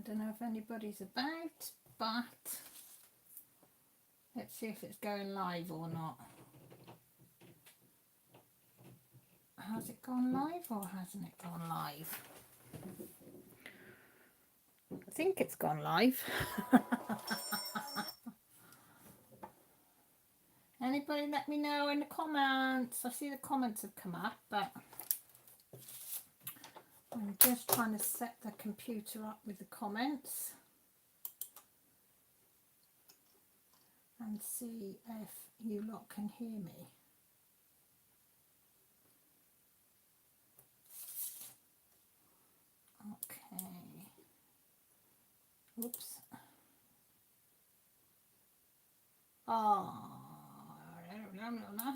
don't know if anybody's about, but let's see if it's going live or not. Has it gone live or hasn't it gone live? I think it's gone live. Anybody let me know in the comments. I see the comments have come up, but I'm just trying to set the computer up with the comments and see if you lot can hear me. Okay. Oops. Oh, no.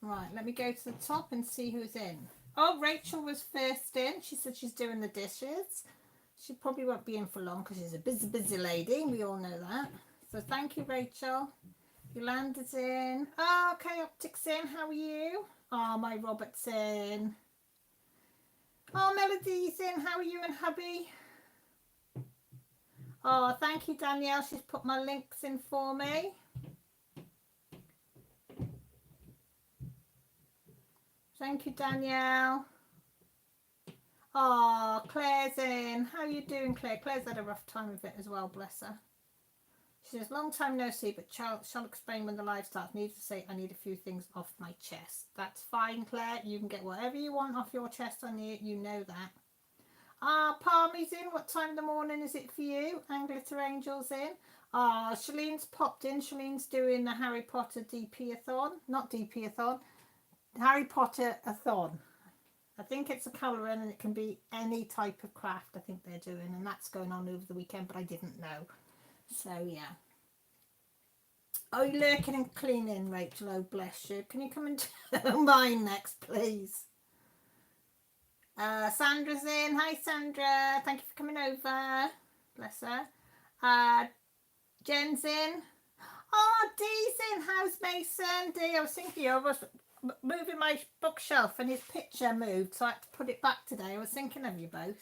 Right, let me go to the top and see who's in. Oh, Rachel was first in. She said she's doing the dishes. She probably won't be in for long because she's a busy lady. We all know that. So thank you, Rachel. Yolanda's in. Oh, okay, Optic's in. How are you? Oh, my Robert's in. Oh, Melody's in. How are you and hubby? Oh, thank you, Danielle. She's put my links in for me. Thank you, Danielle. Oh, Claire's in. How are you doing, Claire? Claire's had a rough time of it as well, bless her. She says, long time no see, but shall explain when the live starts. Needs to say, I need a few things off my chest. That's fine, Claire. You can get whatever you want off your chest on here. You know that. Ah, Palmy's in. What time in the morning is it for you? And Glitter Angel's in. Ah, Shalene's popped in. Shalene's doing the Harry Potter DP-a-thon. Not DP-a-thon. Harry Potter-a-thon. I think it's a colouring and it can be any type of craft I think they're doing. And that's going on over the weekend, but I didn't know. So, yeah. Oh, you're lurking and cleaning, Rachel. Oh, bless you. Can you come and do mine next, please? Sandra's in. Hi, Sandra. Thank you for coming over. Bless her. Jen's in. Oh, Dee's in. How's Mason? Dee, I was thinking I was moving my bookshelf and his picture moved, so I had to put it back today. I was thinking of you both.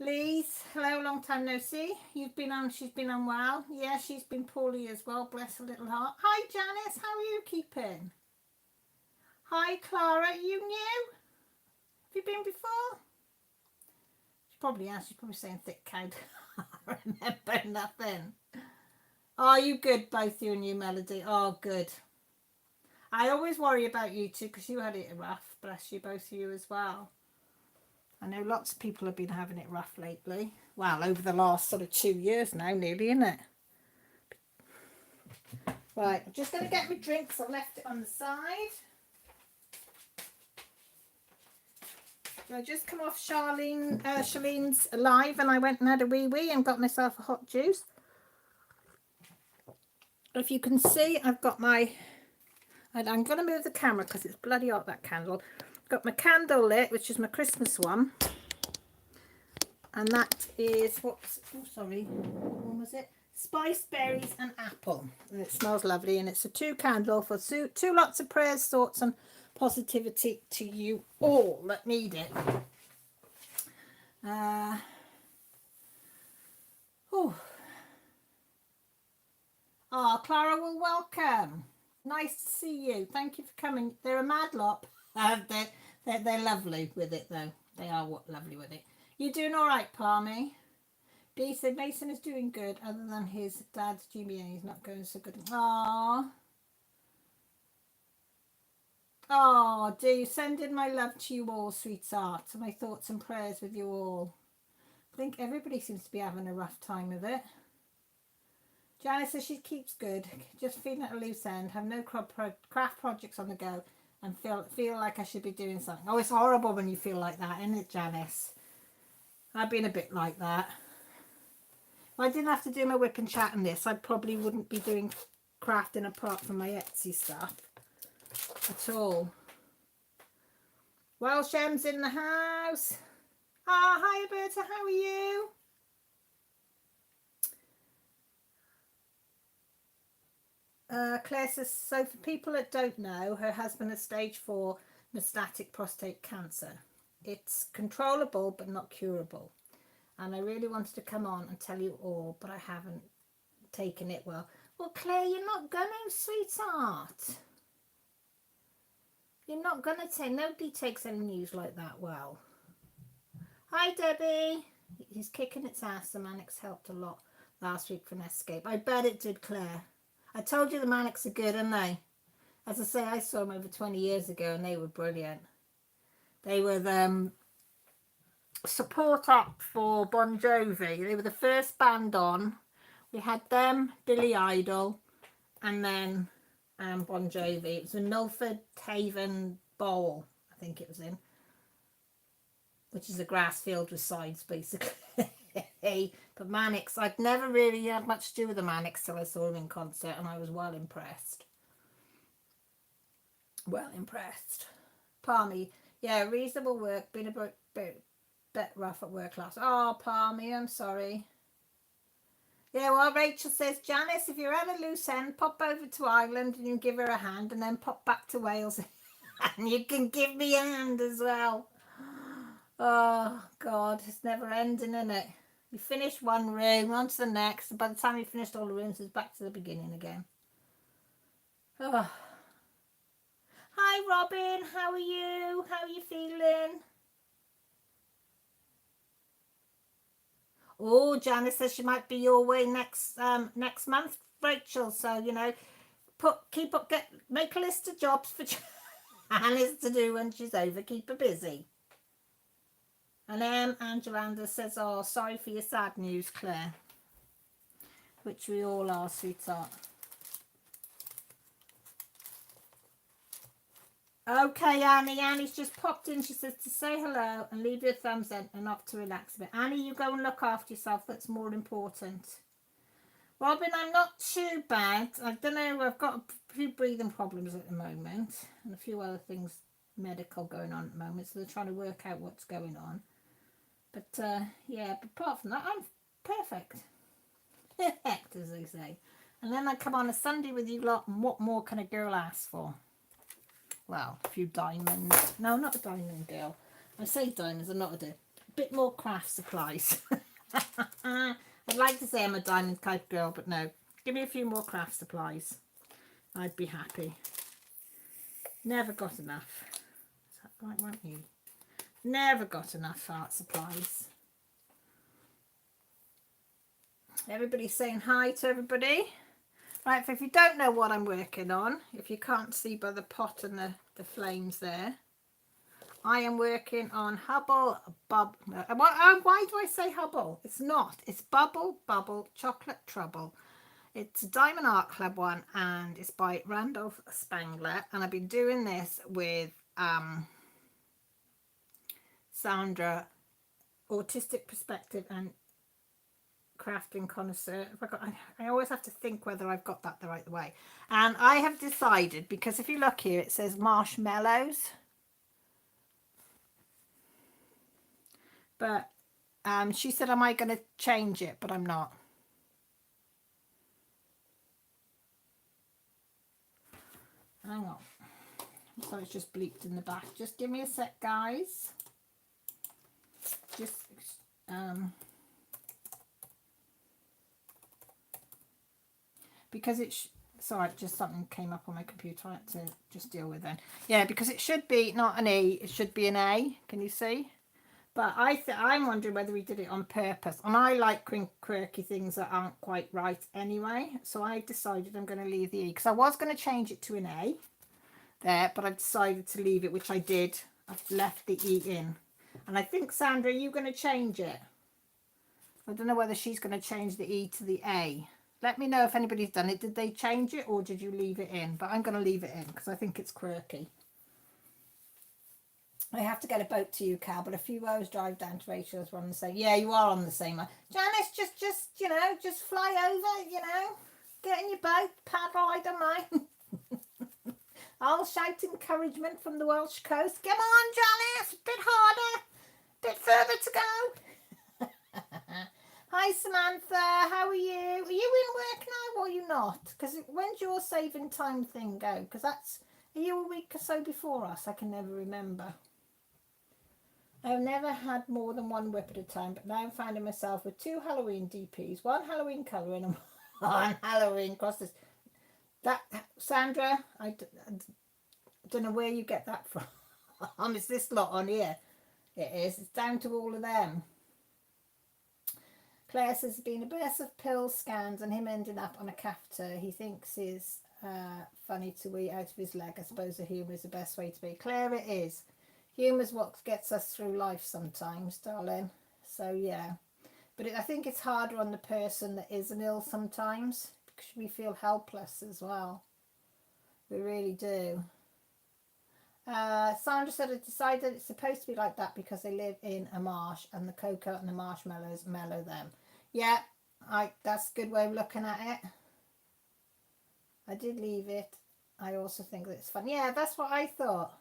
Lee's, hello, long time no see. You've been on, she's been unwell. Yeah, she's been poorly as well, bless her little heart. Hi, Janice, how are you keeping? Hi, Clara, are you new? Have you been before? She probably has, she's probably saying thick cow. I remember nothing. Are you good, both you and you, Melody? Oh, good. I always worry about you two because you had it rough, bless you, both of you as well. I know lots of people have been having it rough lately. Well, over the last sort of 2 years now, nearly, isn't it? Right, I'm just going to get my drinks. I left it on the side. So I just come off Shalene's live and I went and had a wee and got myself a hot juice. If you can see, I've got my... I'm going to move the camera because it's bloody hot, that candle. Got my candle lit, which is my Christmas one, and that is what's, oh sorry, what one was it? Spice, berries and apple, and it smells lovely, and it's a 2 candle for two lots of prayers, thoughts and positivity to you all that need it. Clara, well, welcome. Nice to see you. Thank you for coming. They're a mad lot. They're lovely with it, though. They are lovely with it. You doing all right, Palmy? Dee said Mason is doing good, other than his dad's GBA. He's not going so good. Aww. Oh, Dee, sending my love to you all, sweetheart. My thoughts and prayers with you all. I think everybody seems to be having a rough time of it. Janice says she keeps good, just feeling at a loose end, have no craft projects on the go, and feel like I should be doing something. Oh, it's horrible when you feel like that, isn't it, Janice? I've been a bit like that. If I didn't have to do my whip and chat and this, I probably wouldn't be doing crafting apart from my Etsy stuff at all. Well, Shem's in the house. Ah, hi, Alberta, how are you? Claire says, so for people that don't know, her husband has stage 4 metastatic prostate cancer. It's controllable but not curable. And I really wanted to come on and tell you all, but I haven't taken it well. Well, Claire, you're not gonna, sweetheart. You're not gonna take, nobody takes any news like that well. Hi, Debbie. He's kicking its ass. The Manics helped a lot last week for an escape. I bet it did, Claire. I told you the Manics are good, aren't they? As I say, I saw them over 20 years ago and they were brilliant. They were the support act for Bon Jovi. They were the first band on. We had them, Billy Idol, and then Bon Jovi. It was a Milford Haven Bowl, I think it was in, which is a grass field with sides, basically. But Manics, I'd never really had much to do with the Manics till I saw them in concert, and I was well impressed. Well impressed. Palmy, yeah, reasonable work, been a bit rough at work last. Oh, Palmy, I'm sorry. Yeah, well, Rachel says, Janice, if you're at a loose end, pop over to Ireland and you give her a hand, and then pop back to Wales and you can give me a hand as well. Oh, God, it's never ending, isn't it? You finish one room, on to the next, and by the time you finished all the rooms, it's back to the beginning again. Oh. Hi, Robin, how are you? How are you feeling? Oh, Janice says she might be your way next month, Rachel. So, you know, make a list of jobs for Janice to do when she's over. Keep her busy. And Angelanda says, oh, sorry for your sad news, Claire. Which we all are, sweetheart. Okay, Annie. Annie's just popped in. She says to say hello and leave your thumbs in and off to relax a bit. Annie, you go and look after yourself. That's more important. Robin, I'm not too bad. I don't know. I've got a few breathing problems at the moment and a few other things medical going on at the moment. So they're trying to work out what's going on. But, yeah, but apart from that, I'm perfect. Perfect, as they say. And then I come on a Sunday with you lot, and what more can a girl ask for? Well, a few diamonds. No, not a diamond girl. I say diamonds, I'm not a bit more craft supplies. I'd like to say I'm a diamond type girl, but no. Give me a few more craft supplies. I'd be happy. Never got enough. Is that right, weren't you? Never got enough art supplies. Everybody's saying hi to everybody. Right, so if you don't know what I'm working on, if you can't see by the pot and the flames there, I am working on Hubble Bubble. Why do I say Hubble? It's not. It's Bubble Chocolate Trouble. It's a Diamond Art Club one, and it's by Randolph Spangler. And I've been doing this with Sandra, Autistic Perspective and Crafting Connoisseur. I always have to think whether I've got that the right way. And I have decided, because if you look here, it says marshmallows. But she said, am I going to change it? But I'm not. Hang on. So it's just bleeped in the back. Just give me a sec, guys. Just because it's sorry, just something came up on my computer. I had to just deal with then. Yeah, because it should be not an E, it should be an A. Can you see? But I'm wondering whether we did it on purpose. And I like quirky things that aren't quite right anyway. So I decided I'm going to leave the E, because I was going to change it to an A there, but I decided to leave it, which I did. I've left the E in. And I think, Sandra, are you going to change it? I don't know whether she's going to change the E to the A. Let me know if anybody's done it. Did they change it or did you leave it in? But I'm going to leave it in because I think it's quirky. I have to get a boat to you, Cal, but a few hours drive down to Rachel's one and say, yeah, you are on the same line. Janice, just you know, just fly over, you know, get in your boat, paddle, I don't mind. I'll shout encouragement from the Welsh coast. Come on, Janice, a bit harder, a bit further to go. Hi, Samantha, how are you? Are you in work now or are you not? Because when's your saving time thing go? Because that's Are you a week or so before us? I can never remember. I've never had more than one whip at a time, but now I'm finding myself with 2 Halloween DPs, 1 Halloween colouring and 1 Halloween crosses. That, Sandra, I don't know where you get that from. It's this lot on here. It is. It's down to all of them. Claire says there's been a burst of pills, scans, and him ending up on a catheter. He thinks is funny to eat out of his leg. I suppose the humour is the best way to be. Claire, it is. Humour's what gets us through life sometimes, darling. So, yeah. But I think it's harder on the person that isn't ill sometimes because we feel helpless as well. We really do. Sandra said, I decided it's supposed to be like that because they live in a marsh and the cocoa and the marshmallows mellow them. Yeah, that's a good way of looking at it. I did leave it. I also think that it's fun. Yeah, that's what I thought.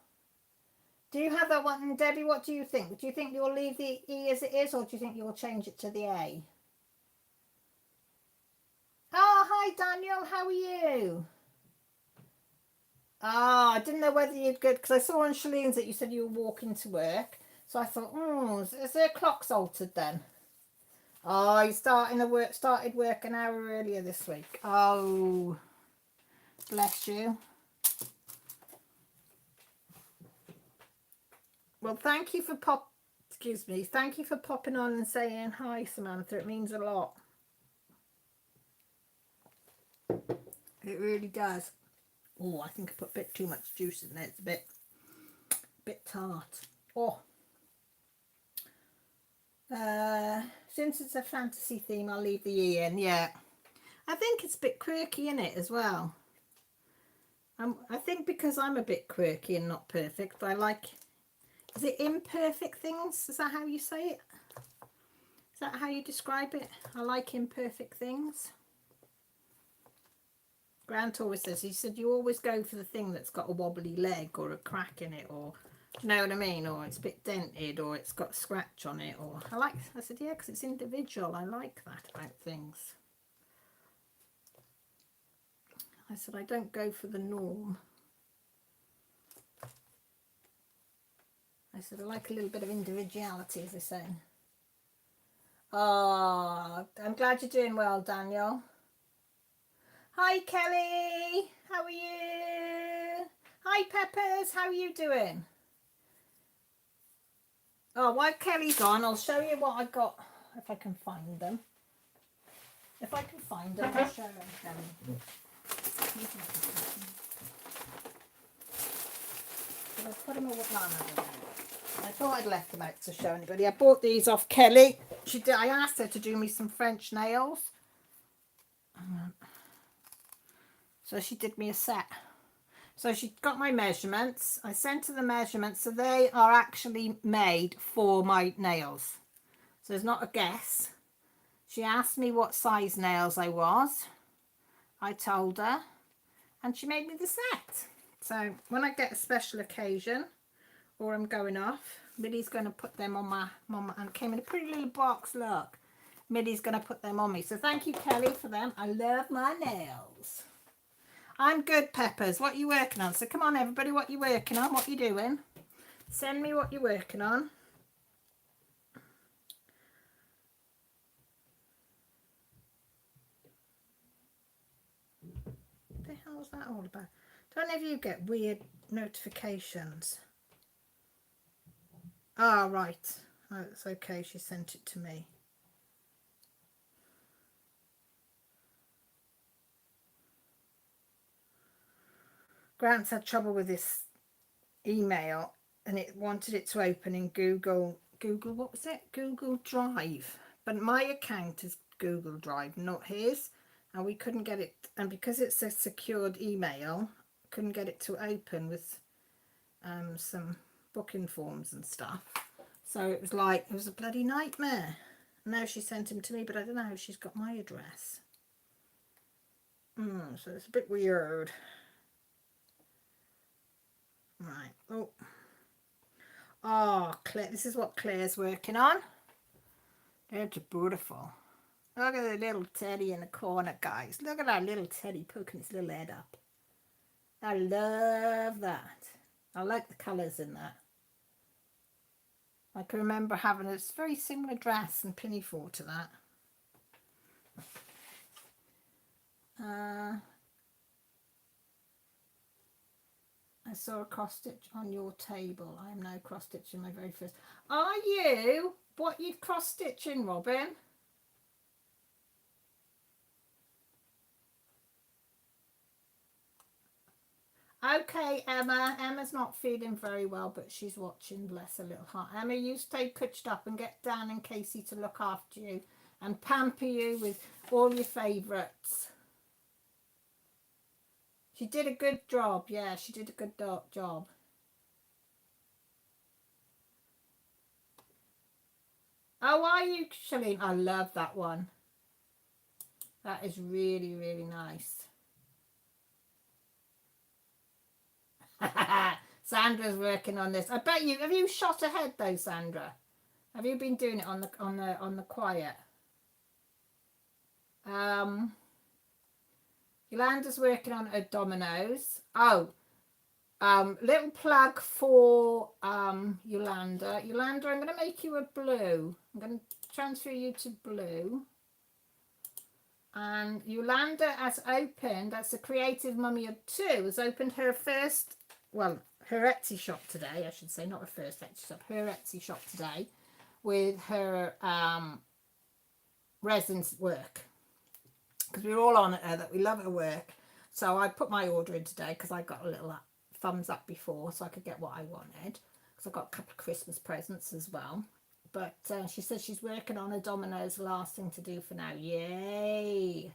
Do you have that one? And Debbie, what do you think? Do you think you'll leave the E as it is, or do you think you'll change it to the A? Oh, hi, Daniel. How are you? Ah, I didn't know whether you'd go, because I saw on Shalene's that you said you were walking to work. So I thought, is their clocks altered then? Oh, you started work an hour earlier this week. Oh, bless you. Well, thank you for thank you for popping on and saying hi, Samantha. It means a lot. It really does. Oh, I think I put a bit too much juice in there. It's a bit tart. Oh. Since it's a fantasy theme, I'll leave the E in. Yeah. I think it's a bit quirky in it as well. I think because I'm a bit quirky and not perfect, I like... Is it imperfect things? Is that how you say it? Is that how you describe it? I like imperfect things. Grant always says, he said, you always go for the thing that's got a wobbly leg or a crack in it, or, do you know what I mean? Or it's a bit dented, or it's got a scratch on it, or I said, yeah, because it's individual. I like that about things. I said, I don't go for the norm. I said, I like a little bit of individuality, as they say. Oh, I'm glad you're doing well, Daniel. Hi, Kelly. How are you? Hi, Peppers. How are you doing? Oh, while Kelly's on, I'll show you what I got, if I can find them. If I can find them, I'll show them, Kelly. I put them all I thought I'd left them out to show anybody. I bought these off Kelly. I asked her to do me some French nails. So she did me a set. So she got my measurements. I sent her the measurements. So they are actually made for my nails. So it's not a guess. She asked me what size nails I was. I told her. And she made me the set. So when I get a special occasion or I'm going off, Millie's going to put them on my and it came in a pretty little box, look. Millie's going to put them on me. So thank you, Kelly, for them. I love my nails. I'm good, Peppers. What are you working on? So come on, everybody. What are you working on? What are you doing? Send me what you're working on. What the hell is that all about? Don't ever you get weird notifications? Ah, right. Oh, it's okay. She sent it to me. Grant's had trouble with this email and it wanted it to open in Google, what was it? Google Drive. But my account is Google Drive, not his. And we couldn't get it. And because it's a secured email, couldn't get it to open with some booking forms and stuff. So it was a bloody nightmare. Now she sent him to me, but I don't know how she's got my address. So it's a bit weird. Right. Oh, Claire, this is what Claire's working on. They're beautiful. Look at the little teddy in the corner, guys. Look at our little teddy poking his little head up. I love that. I like the colours in that. I can remember having a very similar dress and pinafore to that. I saw a cross stitch on your table. I am now cross stitching my very first. Are you? What you cross stitching, Robin? Okay, Emma. Emma's not feeling very well, but she's watching. Bless her little heart. Emma, you stay pitched up and get Dan and Casey to look after you and pamper you with all your favourites. She did a good job. Yeah, she did a good job. Oh, are you, Shalene? I love that one. That is really, really nice. Sandra's working on this. I bet you. Have you shot ahead though, Sandra? Have you been doing it on the quiet? Yolanda's working on her dominoes. Oh, little plug for Yolanda. Yolanda, I'm going to make you a blue. I'm going to transfer you to blue. And Yolanda has opened, that's the Creative Mummy of Two, has opened her first, well, her Etsy shop today, I should say, not her first Etsy shop, her Etsy shop today with her resin work. Because we were all on her that we love her work. So I put my order in today because I got a little thumbs up before so I could get what I wanted. Because I got a couple of Christmas presents as well. But she says she's working on a dominoes, last thing to do for now. Yay!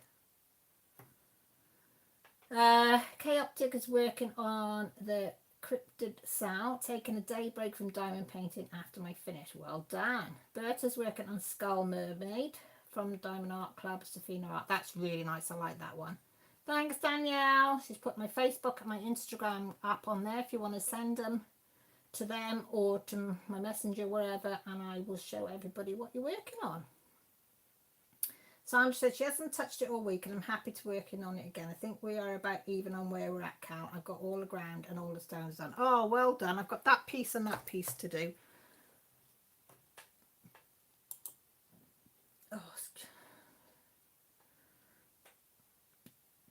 Kay Optic is working on the Cryptid Sow, taking a day break from diamond painting after my finish. Well done. Berta's working on Skull Mermaid from the Diamond Art Club, Safina Art. That's really nice. I like that one. Thanks, Danielle. She's put my Facebook and my Instagram app on there if you want to send them to them or to my messenger, wherever, and I will show everybody what you're working on. Sandra said she hasn't touched it all week and I'm happy to working on it again. I think we are about even on where we're at, Cal. I've got all the ground and all the stones done. Oh, well done. I've got that piece and that piece to do. Oh,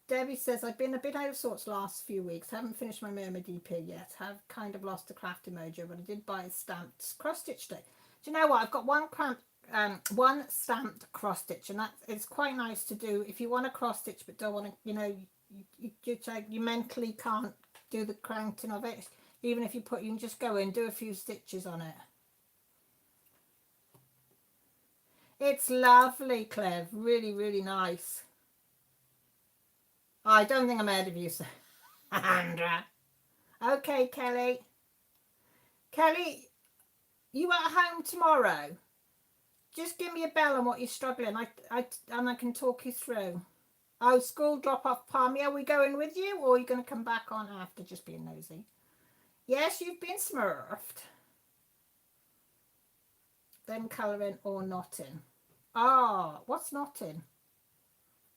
Debbie says, I've been a bit out of sorts last few weeks. Haven't finished my Mermaid EP yet. Have kind of lost the craft emoji, but I did buy a stamped cross-stitch day. Do you know what? I've got one stamped cross-stitch, and that it's quite nice to do if you want to cross-stitch but don't want to, you mentally can't do the cranking of it. Even if you can just go in, do a few stitches on it. It's lovely, Clev. Really, really nice. I don't think I'm ahead of you, Sandra. Okay, Kelly. Kelly, you at home tomorrow? Just give me a bell on what you're struggling. And I can talk you through. Oh, school drop off, Palmy. Are we going with you, or are you going to come back on after, just being nosy? Yes, you've been smurfed. Then colouring or knotting. Ah, what's knotting?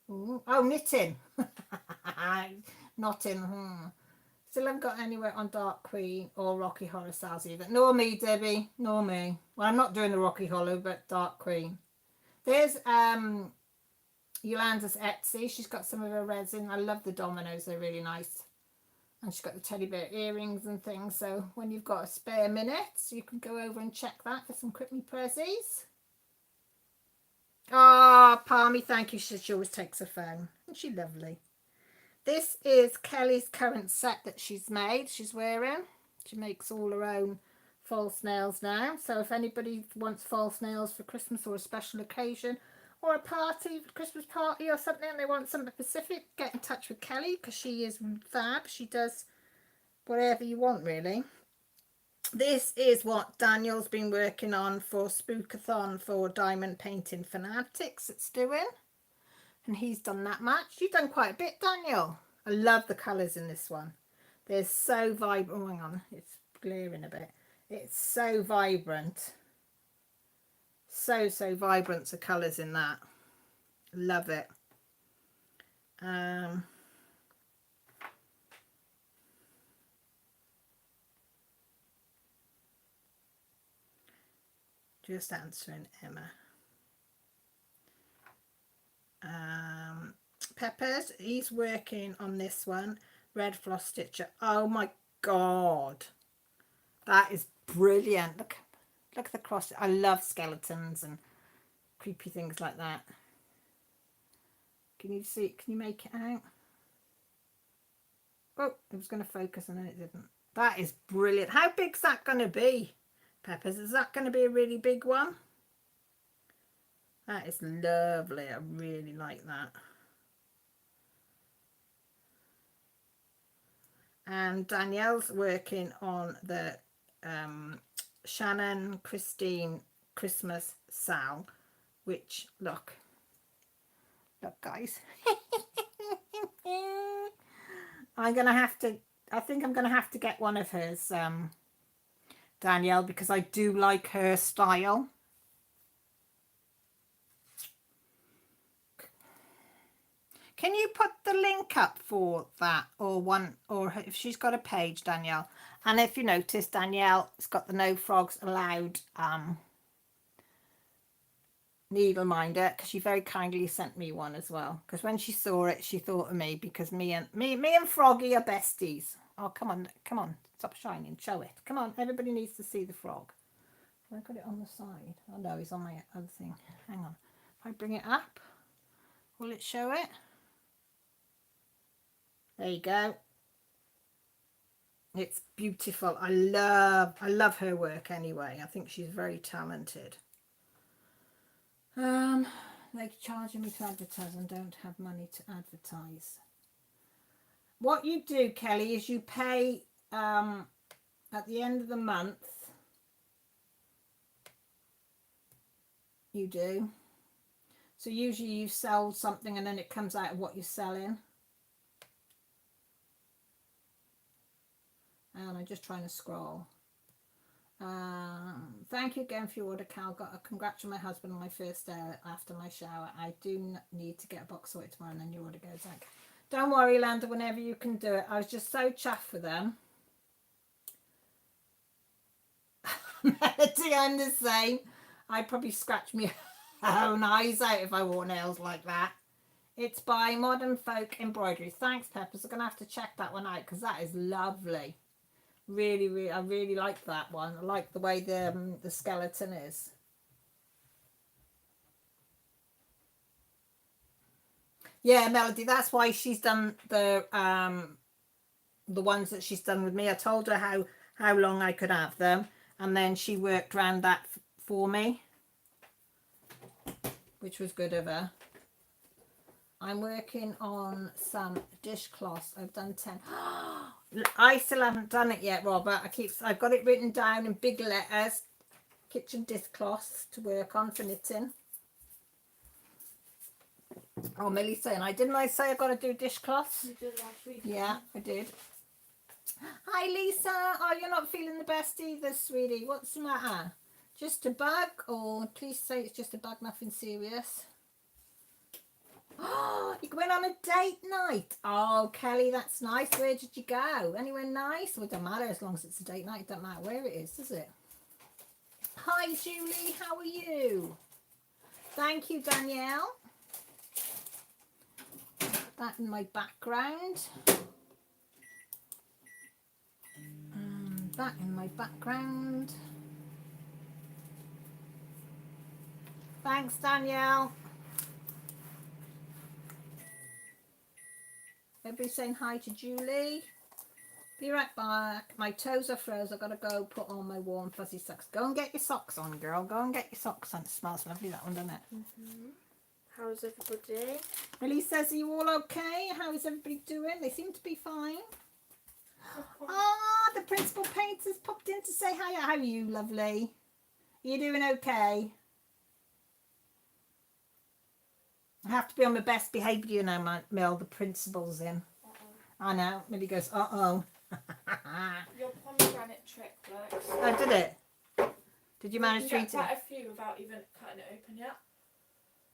Oh, knitting. Knotting. Still haven't got anywhere on Dark Queen or Rocky Horror Styles either. Nor me, Debbie. Nor me. Well, I'm not doing the Rocky Horror, but Dark Queen. There's Yolanda's Etsy. She's got some of her resin. I love the dominoes. They're really nice. And she's got the teddy bear earrings and things. So when you've got a spare minute, you can go over and check that for some Cryptid prezzies. Oh, Palmy, thank you. She always takes her phone. Isn't she lovely? This is Kelly's current set that she's made. She's wearing. She makes all her own false nails now. So if anybody wants false nails for Christmas or a special occasion or a party, Christmas party or something, and they want something specific, get in touch with Kelly because she is fab. She does whatever you want, really. This is what Daniel's been working on for Spookathon for Diamond Painting Fanatics. It's doing. And he's done that much. You've done quite a bit, Daniel. I love the colours in this one. They're so vibrant. Oh, hang on. It's glaring a bit. It's so vibrant. So vibrant, the colours in that. Love it. Just answering Emma. Peppers, he's working on this one. Red floss stitcher. Oh my god. That is brilliant. Look at the cross. I love skeletons and creepy things like that. Can you see? Can you make it out? Oh, it was going to focus and then it didn't. That is brilliant. How big's that going to be, Peppers? Is that going to be a really big one? That is lovely. I really like that. And Danielle's working on the Shannon Christine Christmas Sal, which look guys. I think I'm gonna have to get one of hers, Danielle, because I do like her style. Can you put the link up for that, or if she's got a page, Danielle? And if you notice, Danielle's got the No Frogs Allowed needle minder, because she very kindly sent me one as well. Because when she saw it, she thought of me, because me and Froggy are besties. Oh, come on, stop shining, show it. Come on, everybody needs to see the frog. Have I got it on the side? Oh no, he's on my other thing. Hang on. If I bring it up, will it show it? There you go. It's beautiful. I love her work anyway. I think she's very talented. They're charging me to advertise and don't have money to advertise. What you do, Kelly, is you pay at the end of the month. You do. So usually you sell something and then it comes out of what you're selling. And I'm just trying to scroll. Thank you again for your order, Cal. Got a congrats on my husband on my first day after my shower. I do need to get a box sorted tomorrow and then your order goes out. Don't worry, Landa, whenever you can do it. I was just so chuffed for them. Melody, I'm the same. I'd probably scratch my own eyes out if I wore nails like that. It's by Modern Folk Embroidery. Thanks, Peppers. I'm going to have to check that one out because that is lovely. Really, I really like that one. I like the way the skeleton is. Yeah, Melody, that's why she's done the ones that she's done with me. I told her how long I could have them, and then she worked around that for me, which was good of her. I'm working on some dishcloths. I've done 10. I still haven't done it yet, Robert. I've got it written down in big letters. Kitchen dishcloths to work on for knitting. Oh, Millie's saying, didn't I say I got to do dishcloths? You did last week. Yeah, I did. Hi, Lisa. Oh, you're not feeling the best either, sweetie. What's the matter? Just a bug? Or please say it's just a bug, nothing serious. Oh, you went on a date night. Oh, Kelly, that's nice. Where did you go? Anywhere nice? Well, it doesn't matter as long as it's a date night. It doesn't matter where it is, does it? Hi, Julie. How are you? Thank you, Danielle. Put that in my background. And that in my background. Thanks, Danielle. Everybody saying hi to Julie. Be right back. My toes are froze. I've got to go put on my warm fuzzy socks. Go and get your socks on, girl. Go and get your socks on. It smells lovely, that one, doesn't it? Mm-hmm. How's everybody? Millie says, are you all okay? How is everybody doing? They seem to be fine. The principal painter's popped in to say hi. How are you, lovely? Are you doing okay? I have to be on my best behaviour, you know, Mel. The principal's in. I know. Millie goes, uh-oh. Your pomegranate trick works. Oh, did it? Did you manage to eat it? Quite a few without even cutting it open yet.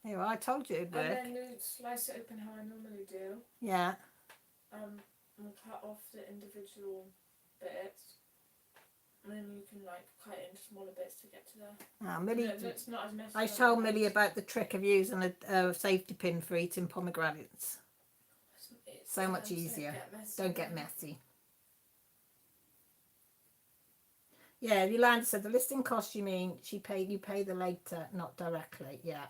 Yeah, well, I told you it'd work. And then you slice it open how I normally do. Yeah. And cut off the individual bits. And then you can like cut it into smaller bits to get to the. Millie, No, it's not as messy. I on the told Millie plate. about the trick of using a safety pin for eating pomegranates. It's So much don't easier. get messy. Don't get messy. Yeah, Yolanda said the listing cost, you mean you pay the later, not directly. Yeah.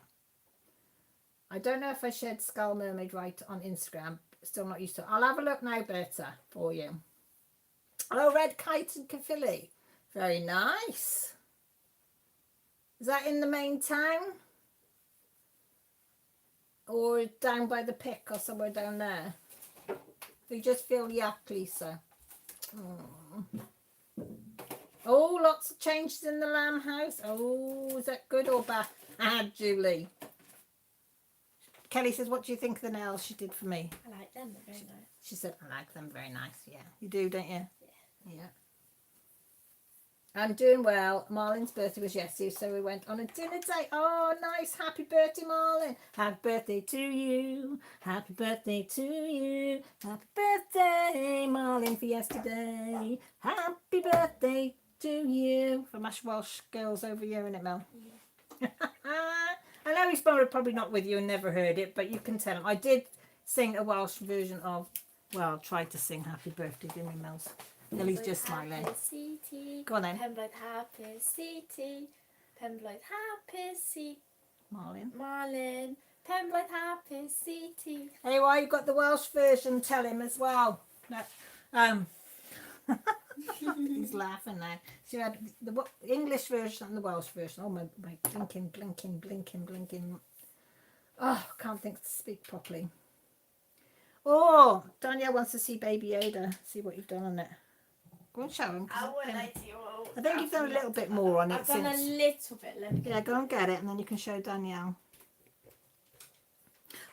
I don't know if I shared Skull Mermaid right on Instagram. Still not used to it. I'll have a look now, Berta, for you. Oh, Red Kite and Caerphilly. Very nice. Is that in the main town? Or down by the Pic or somewhere down there? You just feel yuck, Lisa. Oh, lots of changes in the lamb house. Oh, is that good or bad? Ah, Julie. Kelly says, what do you think of the nails she did for me? I like them. They're very nice. She said, I like them. Very nice. Yeah. You do, don't you? Yeah. I'm doing well. Marlin's birthday was yesterday, so we went on a dinner date. Oh, nice. Happy birthday, Marlin. Happy birthday to you. Happy birthday to you. Happy birthday, Marlin, for yesterday. Happy birthday to you. For my Welsh girls over here, innit, Mel? Yeah. I know he's probably not with you and never heard it, but you can tell him. I did sing a Welsh version of, well, tried to sing Happy Birthday, didn't we, Mels? Lily's just smiling. Go on then. Pembroke happy city. Pembroke happy city. Marlin. Pembroke happy city. Hey, why you got the Welsh version? Tell him as well. No, he's laughing now. So you had the English version and the Welsh version. Oh, my blinking. Oh, can't think to speak properly. Oh, Danielle wants to see Baby Yoda. See what you've done on it. Go and show him. I would like to. I think you've done a little bit more on it. I've done a little bit. Yeah, go and get it and then you can show Danielle.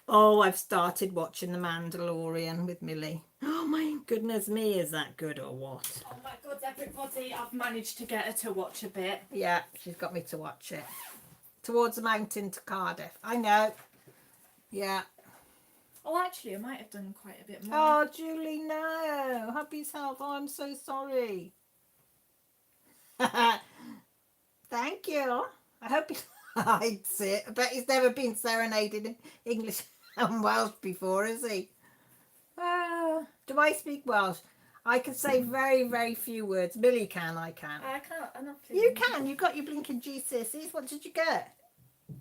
Oh, I've started watching The Mandalorian with Millie. Oh my goodness me, is that good or what? Oh my god, everybody, I've managed to get her to watch a bit. Yeah, she's got me to watch it. Towards the mountain to Cardiff. I know. Yeah. Oh, actually, I might have done quite a bit more. Oh, Julie, no. Hubby's health. Oh, I'm so sorry. Thank you. I hope he likes it. I bet he's never been serenaded in English and Welsh before, has he? Do I speak Welsh? I can say very, very few words. Millie can, I can. I can't. I'm not. You can. You got your blinking GCSEs. What did you get?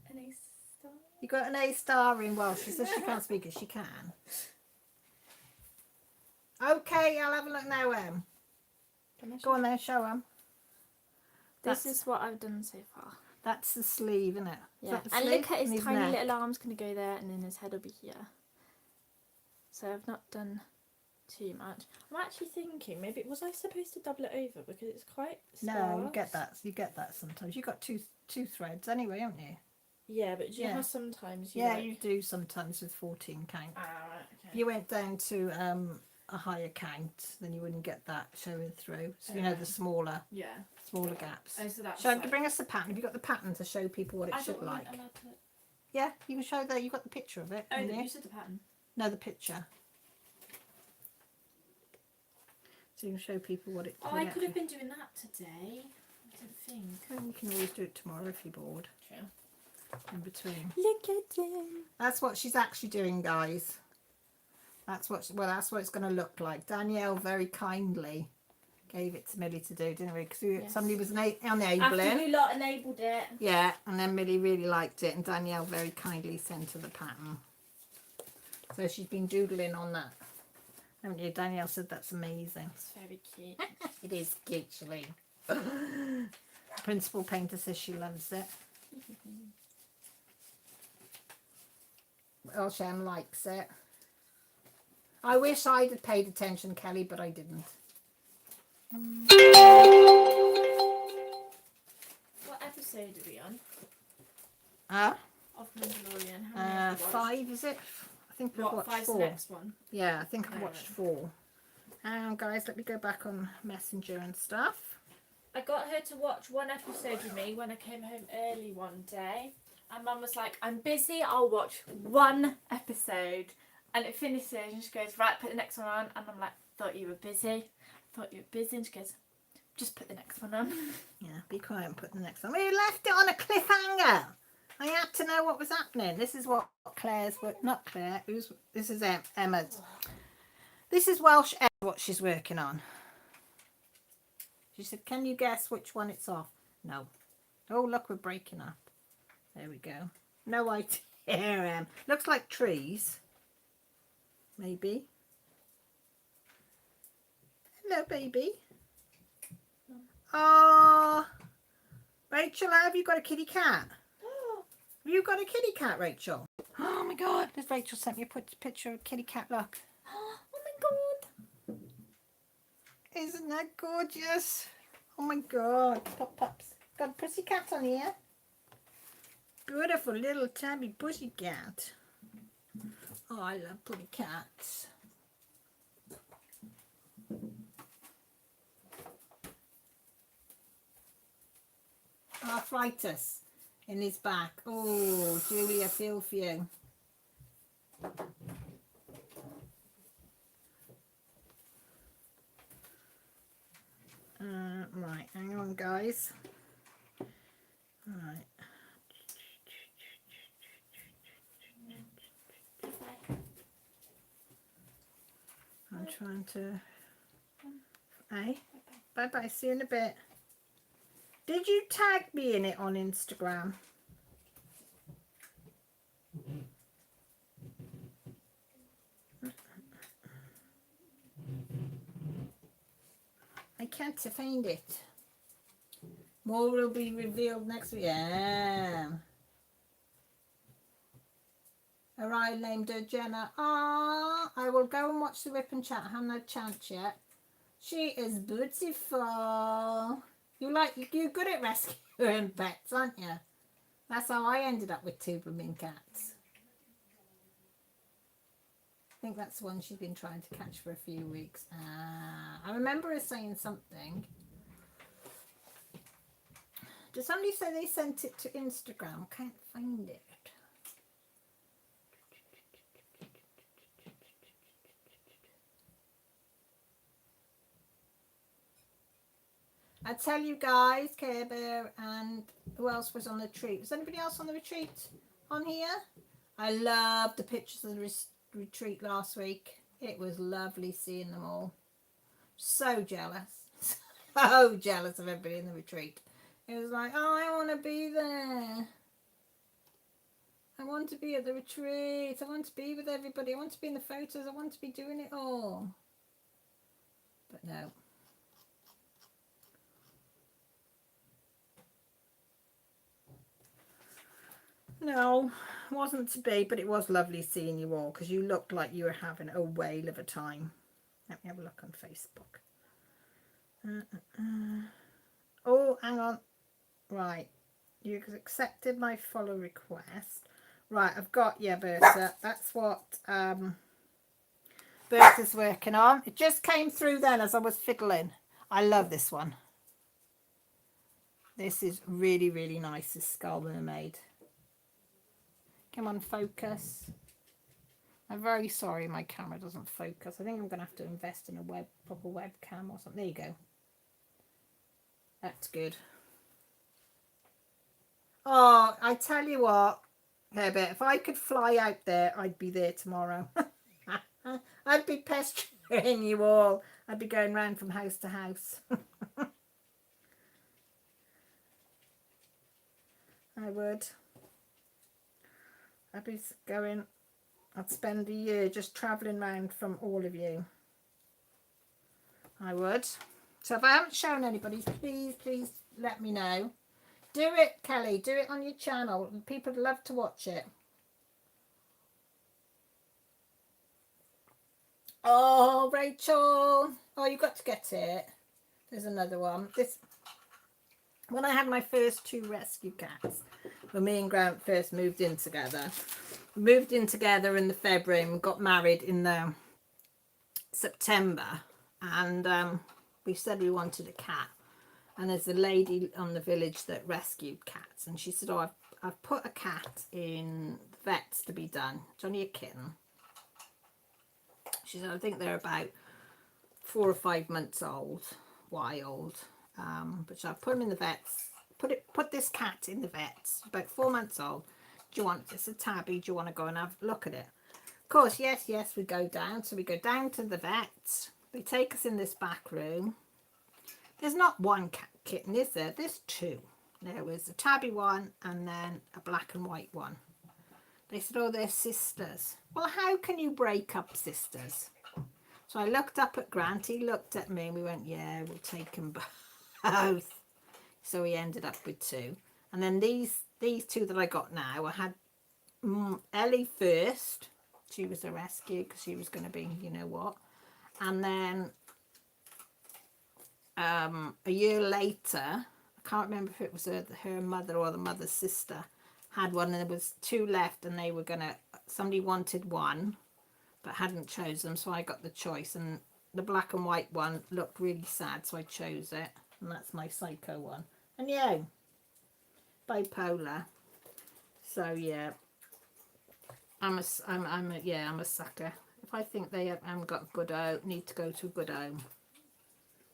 An A star. You got an A star in Welsh. She says she can't speak it. She can. Okay, I'll have a look now, Go on then, show them. This is what I've done so far. That's the sleeve, isn't it? Yeah, Is that the and sleeve? look at And his his tiny neck. little arm's going to go there, and then his head will be here. So I've not done too much. I'm actually thinking, maybe, was I supposed to double it over? Because it's quite No, sparse. you get that. You get that sometimes. You got two threads anyway, haven't you? Yeah, but do you know Yeah. how sometimes you Yeah, like... you do sometimes with 14 count. Ah, right, okay. If you went down to a higher count, then you wouldn't get that showing through. So you know the smaller Yeah. gaps. Oh, so that's So like... bring us the pattern. Have you got the pattern to show people what it I should thought we like? weren't allowed to... Yeah, you can show there. You got the picture of it. Oh, haven't you? you said the pattern. No, the picture. So you can show people what it. Oh, what I it could have actually- been doing that today. I don't think. Well, you can always do it tomorrow if you're bored. True. In between. Look at him. That's what she's actually doing, guys. That's what it's going to look like. Danielle very kindly gave it to Millie to do, didn't we? Because Yes. somebody was After enabling. we lot enabled it. Yeah, and then Millie really liked it, and Danielle very kindly sent her the pattern. So she's been doodling on that, haven't you? Danielle said that's amazing. It's very cute. It is cute, actually. Principal painter says she loves it. Elshem likes it. I wish I'd have paid attention, Kelly, but I didn't. What episode are we on? Of Mandalorian? How many have we watched? 5, is it? I think we've watched Five's the 4. next one. Yeah, I think I've Oh, watched right. 4. Guys, let me go back on Messenger and stuff. I got her to watch one episode with me when I came home early one day. And Mum was like, I'm busy, I'll watch one episode. And it finishes and she goes, right, put the next one on. And I'm like, thought you were busy. And she goes, Just put the next one on. Yeah, be quiet and put the next one. We left it on a cliffhanger. I had to know what was happening. This is what Claire's, not Claire, this is Emma's. This is Welsh Emma, what she's working on. She said, can you guess which one it's off? No. Oh, look, we're breaking up. There we go. No idea. Looks like trees. Maybe. Hello, baby. Oh, Rachel, have you got a kitty cat? Have you got a kitty cat, Rachel? Oh my God, this Rachel sent me a picture of a kitty cat. Look. Oh my God. Isn't that gorgeous? Oh my God. Pop pops. Got a pussy cat on here. Beautiful little tabby pussy cat. Oh, I love pretty cats. Arthritis in his back. Oh, Julia, feel for you. Right, hang on, guys. Right. I'm trying to. Hey, bye bye. See you in a bit. Did you tag me in it on Instagram? I can't find it. More will be revealed next week. Yeah. I named her Jenna. Ah, I will go and watch the Rip and Chat. I haven't had a chance yet. She is beautiful. You're good at rescuing pets, aren't you? That's how I ended up with 2 blooming cats. I think that's the one she's been trying to catch for a few weeks. I remember her saying something. Did somebody say they sent it to Instagram? Can't find it. I tell you guys, Care Bear and who else was on the retreat? Was anybody else on the retreat on here? I loved the pictures of the retreat last week. It was lovely seeing them all. So jealous. So jealous of everybody in the retreat. It was like, oh, I want to be there. I want to be at the retreat. I want to be with everybody. I want to be in the photos. I want to be doing it all. But no. No, wasn't to be, but it was lovely seeing you all because you looked like you were having a whale of a time. Let me have a look on Facebook. Oh, hang on. Right. You accepted my follow request. Right, I've got you, Bertha. That's what Bertha's working on. It just came through then as I was fiddling. I love this one. This is really, really nice, this Skull Mermaid. Come on, focus. I'm very sorry my camera doesn't focus. I think I'm going to have to invest in a proper webcam or something. There you go. That's good. Oh, I tell you what, Herbert, if I could fly out there, I'd be there tomorrow. I'd be pestering you all. I'd be going round from house to house. I would. I'd be going, I'd spend a year just travelling round from all of you. I would. So if I haven't shown anybody, please let me know. Do it, Kelly. Do it on your channel. People would love to watch it. Oh, Rachel. Oh, you got to get it. There's another one. When I had my first 2 rescue cats, when me and Grant first moved in together. We moved in together in the February and got married in the September. And we said we wanted a cat. And there's a lady on the village that rescued cats. And she said, oh, I've put a cat in the vets to be done. It's only a kitten. She said, I think they're about 4 or 5 months old, wild. But I put him in the vets. Put this cat in the vets. About 4 months old. Do you want, it's a tabby, do you want to go and have a look at it? Of course, yes, we go down. So we go down to the vet. They take us in this back room. There's not one kitten, is there? There's two. There was a tabby one and then a black and white one. They said, oh, they're sisters. Well, how can you break up sisters? So I looked up at Grant. He looked at me and we went, yeah, we'll take them both. So we ended up with two. And then these two that I got now, I had Ellie first. She was a rescue because she was going to be, you know what. And then a year later, I can't remember if it was her mother or the mother's sister, had one, and there was two left, and they were gonna, somebody wanted one but hadn't chosen, so I got the choice, and the black and white one looked really sad, so I chose it, and that's my psycho one. And yeah, bipolar. So yeah, I'm a sucker. If I think they haven't got a good home, need to go to a good home,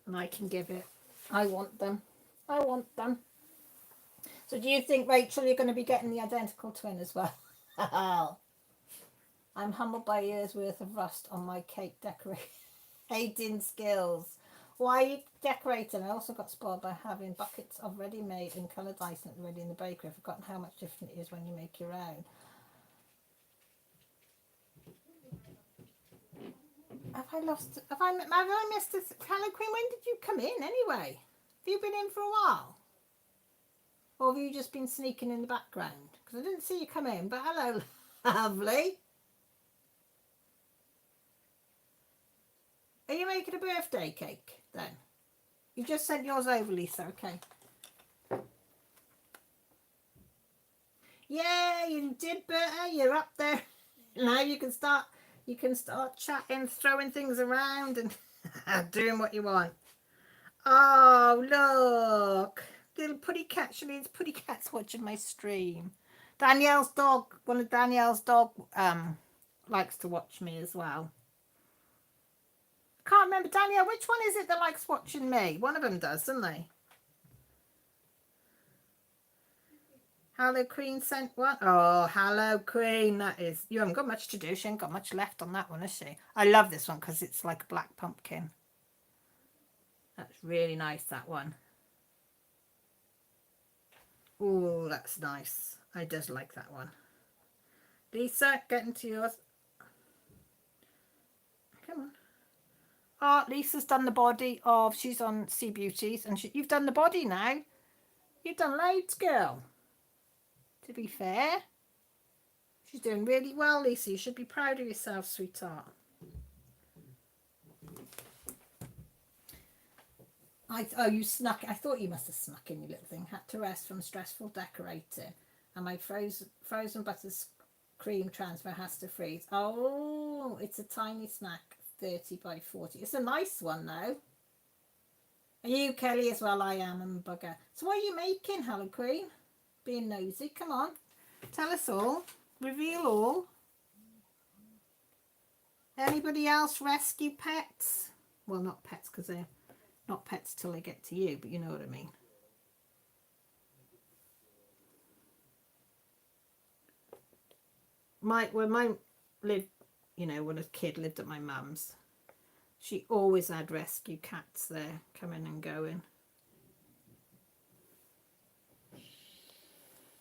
and I can give it, I want them. So do you think, Rachel, you're going to be getting the identical twin as well? I'm humbled by years worth of rust on my cake decorating skills. Why are you decorating? I also got spoiled by having buckets of ready-made and coloured icing ready in the bakery. I've forgotten how much different it is when you make your own. Have I missed this? Helen Queen, when did you come in anyway? Have you been in for a while? Or have you just been sneaking in the background? Because I didn't see you come in, but hello, lovely. Are you making a birthday cake then? You just sent yours over, Lisa, okay. Yeah, you did, Berta, you're up there. Now you can start chatting, throwing things around and doing what you want. Oh, look. Little putty cat, Shalene's putty cat's watching my stream. Danielle's dog, one of Danielle's dog likes to watch me as well. Can't remember, Danielle, which one is it that likes watching me? One of them does, doesn't they? Hello Queen sent one. Oh, hello Queen. That is, you haven't got much to do. She ain't got much left on that one, has she? I love this one because it's like a black pumpkin. That's really nice, that one. Oh, that's nice. I just like that one. Lisa, get into yours. Come on. Oh, Lisa's done the body of, she's on Sea Beauties, and you've done the body now. You've done loads, girl. To be fair. She's doing really well, Lisa. You should be proud of yourself, sweetheart. Oh, you snuck. I thought you must have snuck in, you little thing. Had to rest from stressful decorating. And my frozen butter cream transfer has to freeze. Oh, it's a tiny snack. 30 by 40. It's a nice one, though. Are you, Kelly, as well? I am. I'm a bugger. So what are you making, Helen Queen? Being nosy. Come on. Tell us all. Reveal all. Anybody else rescue pets? Well, not pets, because they're not pets till they get to you, but you know what I mean. When mine lived, you know, when a kid lived at my mum's, she always had rescue cats there, coming and going.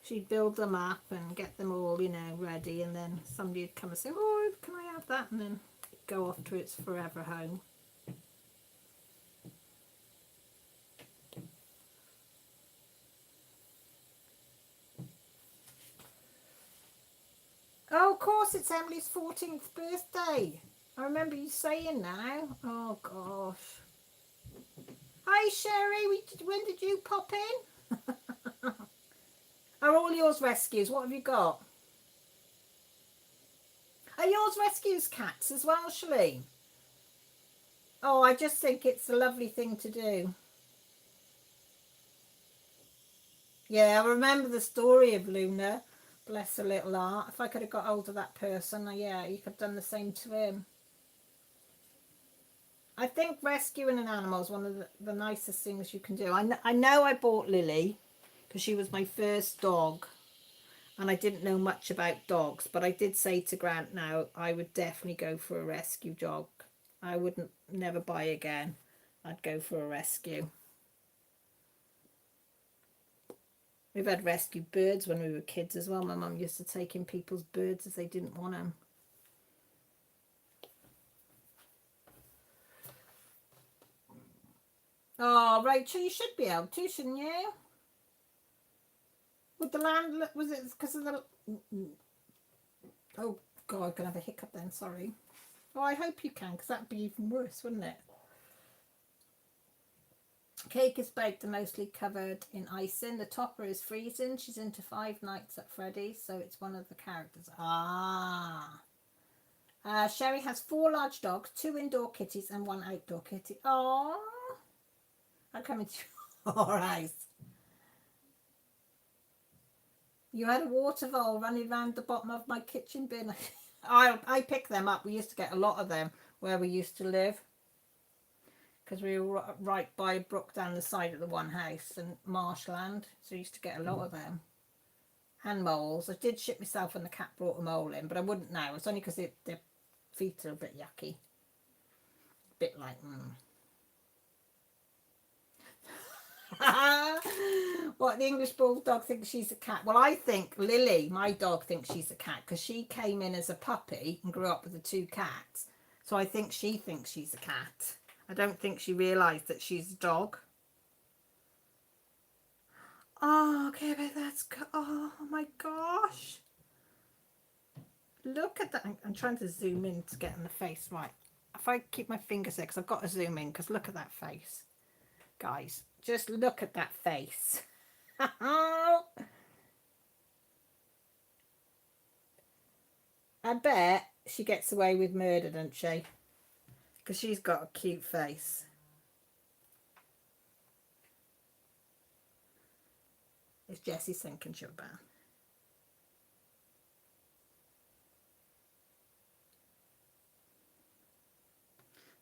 She'd build them up and get them all, you know, ready, and then somebody would come and say, oh, can I have that? And then go off to its forever home. Oh, of course, it's Emily's 14th birthday. I remember you saying now. Oh, gosh. Hi, Sherry. When did you pop in? Are all yours rescues? What have you got? Are yours rescues cats as well, Shalene? Oh, I just think it's a lovely thing to do. Yeah, I remember the story of Luna. Bless her little heart. If I could have got hold of that person, yeah, you could have done the same to him. I think rescuing an animal is one of the nicest things you can do. I know I bought Lily because she was my first dog and I didn't know much about dogs, but I did say to Grant now I would definitely go for a rescue dog. I wouldn't never buy again. I'd go for a rescue. We've had rescue birds when we were kids as well. My mum used to take in people's birds if they didn't want them. Oh, Rachel, you should be able to, shouldn't you? With the land, was it because of the... Oh, God, I'm going to have a hiccup then, sorry. Oh, I hope you can, because that'd be even worse, wouldn't it? Cake is baked and mostly covered in icing. The topper is freezing. She's into 5 Nights at Freddy's, so it's one of the characters. Sherry has 4 large dogs, 2 indoor kitties and 1 outdoor kitty. Oh, I'll come into your house. You had a water vole running around the bottom of my kitchen bin. I pick them up. We used to get a lot of them where we used to live, because we were right by a brook down the side of the one house and marshland, so I used to get a lot of them. And moles. I did shit myself when the cat brought a mole in, but I wouldn't now. It's only because their feet are a bit yucky. A bit like, What, the English bulldog thinks she's a cat? Well, I think Lily, my dog, thinks she's a cat because she came in as a puppy and grew up with the 2 cats. So I think she thinks she's a cat. I don't think she realised that she's a dog. Oh, okay, but that's... Oh, my gosh. Look at that. I'm trying to zoom in to get in the face right. If I keep my fingers there, because I've got to zoom in, because look at that face. Guys, just look at that face. I bet she gets away with murder, doesn't she? Because she's got a cute face. It's Jessie thinking she'll ban.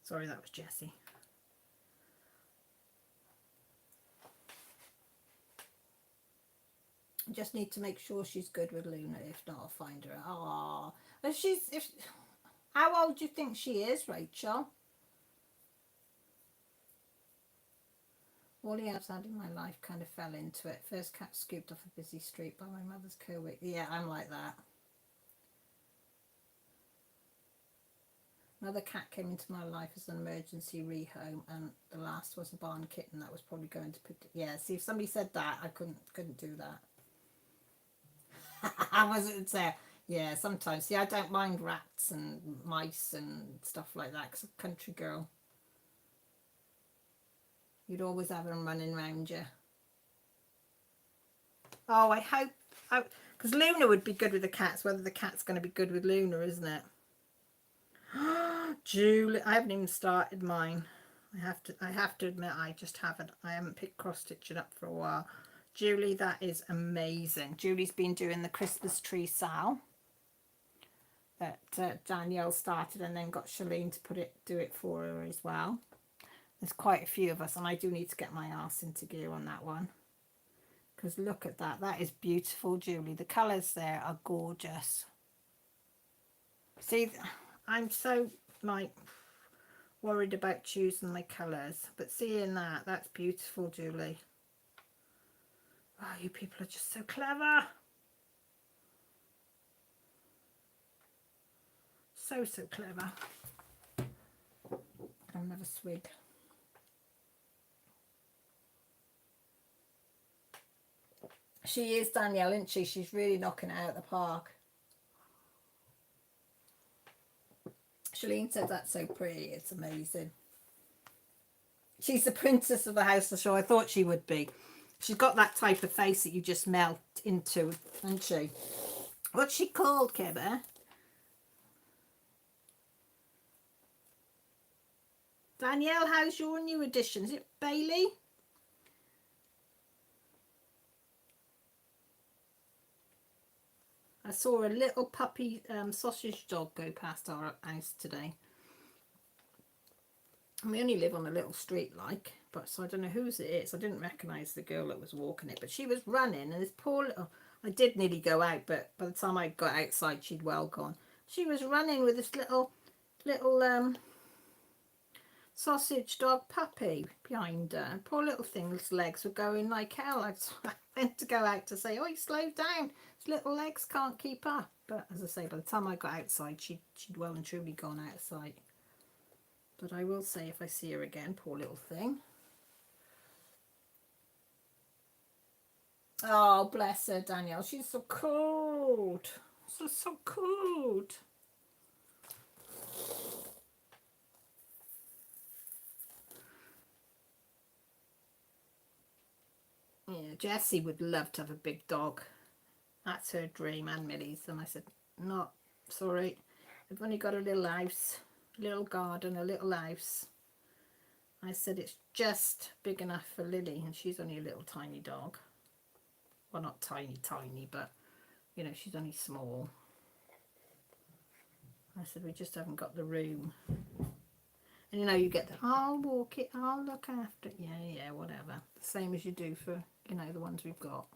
Sorry, that was Jessie. I just need to make sure she's good with Luna. If not, I'll find her. Ah, how old do you think she is, Rachel? All the else I had in my life kind of fell into it. First cat scooped off a busy street by my mother's co-worker. Yeah, I'm like that. Another cat came into my life as an emergency rehome, and the last was a barn kitten that was probably going to put... Yeah, see, if somebody said that, I couldn't do that. I wasn't there. Yeah, sometimes. See, I don't mind rats and mice and stuff like that because I'm a country girl. You'd always have them running around you. Oh, I hope... Because Luna would be good with the cats. Whether the cat's going to be good with Luna, isn't it? Julie, I haven't even started mine. I have to admit, I just haven't. I haven't picked cross stitching up for a while. Julie, that is amazing. Julie's been doing the Christmas tree sale that Danielle started, and then got Shalene to do it for her as well. There's quite a few of us, and I do need to get my arse into gear on that one, because look at that. That is beautiful, Julie. The colours there are gorgeous. See, I'm so like worried about choosing my colours, but seeing that's beautiful, Julie. Oh, you people are just so clever. So clever. I'll never swig. She is, Danielle, isn't she? She's really knocking it out of the park. Shalene said that's so pretty. It's amazing. She's the princess of the house, so I thought she would be. She's got that type of face that you just melt into, isn't she? What's she called, Kibber? Danielle, how's your new edition? Is it Bailey? I saw a little puppy sausage dog go past our house today. And we only live on a little street like, but so I don't know whose it is. I didn't recognise the girl that was walking it, but she was running, and this poor little, I did nearly go out, but by the time I got outside she'd well gone. She was running with this little sausage dog puppy behind her. Poor little thing's legs were going like hell. I went to go out to say, "Oh, slow down. His little legs can't keep up." But as I say, by the time I got outside, she'd well and truly gone out of sight. But I will say, if I see her again, poor little thing. Oh, bless her, Danielle. She's so cold. So cold. Yeah, Jessie would love to have a big dog. That's her dream, and Millie's. And I said, no, sorry. I've only got a little house, a little garden, a little house. I said, it's just big enough for Lily, and she's only a little tiny dog. Well, not tiny, but, you know, she's only small. I said, we just haven't got the room. And, you know, you get the, I'll walk it, I'll look after it. Yeah, whatever. The same as you do for, you know, the ones we've got.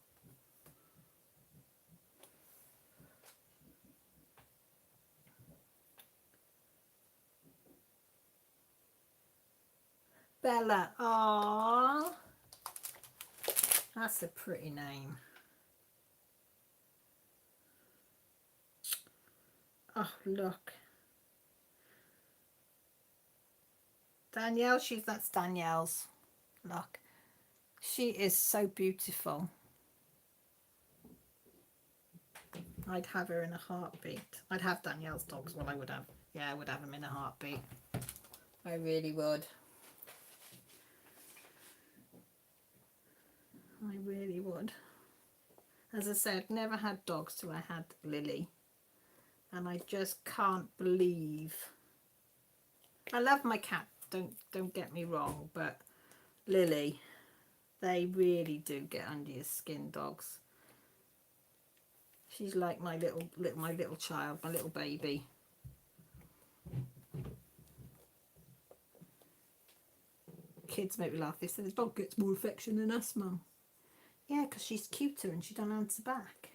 Bella, aww. That's a pretty name. Oh, look. Danielle, that's Danielle's. Look. She is so beautiful. I'd have her in a heartbeat. I'd have Danielle's dogs. Well, I would have. Yeah, I would have them in a heartbeat. I really would. I really would. As I said, never had dogs till I had Lily. And I just can't believe. I love my cat, don't get me wrong, but Lily, they really do get under your skin, dogs. She's like my little child, my little baby. Kids make me laugh. They say the dog gets more affection than us, Mum. Yeah, because she's cuter and she don't answer back.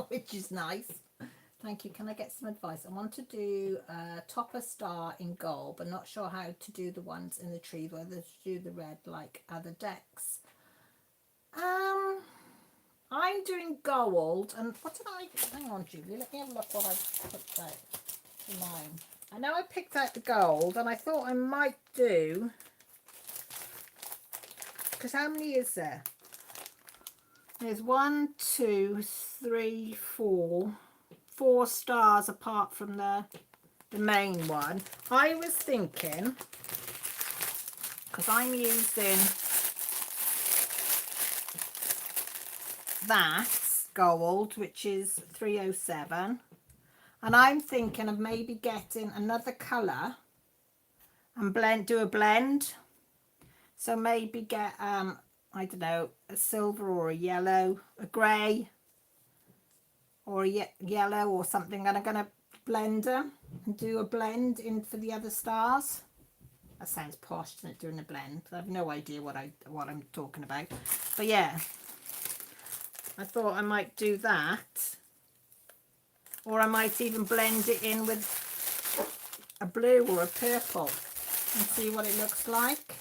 Which is nice. Thank you. Can I get some advice? I want to do a topper star in gold, but not sure how to do the ones in the tree, whether to do the red like other decks. I'm doing gold, and what did I, hang on Julie, let me have a look what I picked out for mine. I know I picked out the gold, and I thought I might do, because how many is there? There's 1, 2, 3, 4 stars apart from the main one. I was thinking, because I'm using that gold, which is 307, and I'm thinking of maybe getting another colour and do a blend. So maybe get I don't know, a silver or a yellow, a grey or a yellow or something, and I'm going to blend them and do a blend in for the other stars. That sounds posh, doesn't it, doing a blend? I have no idea what I'm talking about. But yeah, I thought I might do that, or I might even blend it in with a blue or a purple and see what it looks like.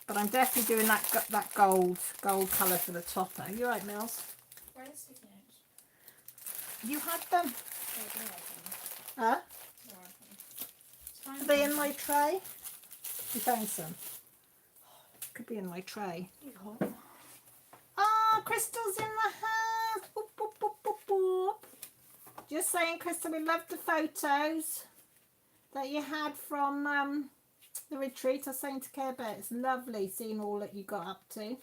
But I'm definitely doing that gold colour for the topper. You right, Mills? Where is the notes? You had them? Oh, Huh? Are they in my tray? You found some? Could be in my tray. Ah, Crystal's in the house. Boop, boop, boop, boop, boop. Just saying, Crystal, we loved the photos that you had from the retreat. I was saying to Care Bear, it's lovely seeing all that you got up to.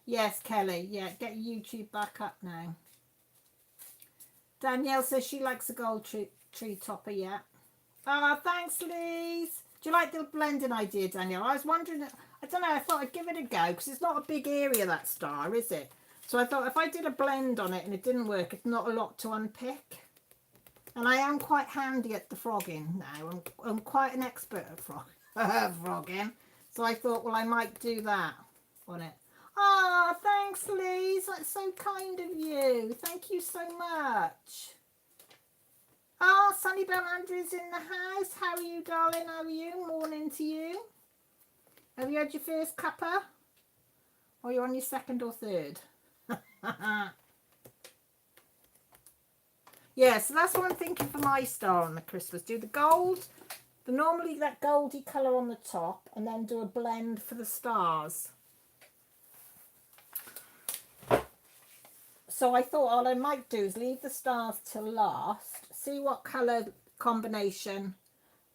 Yes, Kelly. Yeah, get YouTube back up now. Danielle says she likes a gold tree topper. Yeah. Ah, thanks, Liz. Do you like the blending idea, Danielle? I was wondering. I don't know. I thought I'd give it a go because it's not a big area, that star, is it? So I thought if I did a blend on it and it didn't work, it's not a lot to unpick. And I am quite handy at the frogging now. I'm quite an expert at frogging. So I thought, well, I might do that on it. Ah, thanks, Liz. That's so kind of you. Thank you so much. Oh, Sunnybell Andrew's in the house. How are you, darling? How are you? Morning to you. Have you had your first cuppa? Or you're on your second or third? Yeah, so that's what I'm thinking for my star on the Christmas. Do the gold, normally that goldy colour on the top, and then do a blend for the stars. So I thought all I might do is leave the stars till last, see what colour combination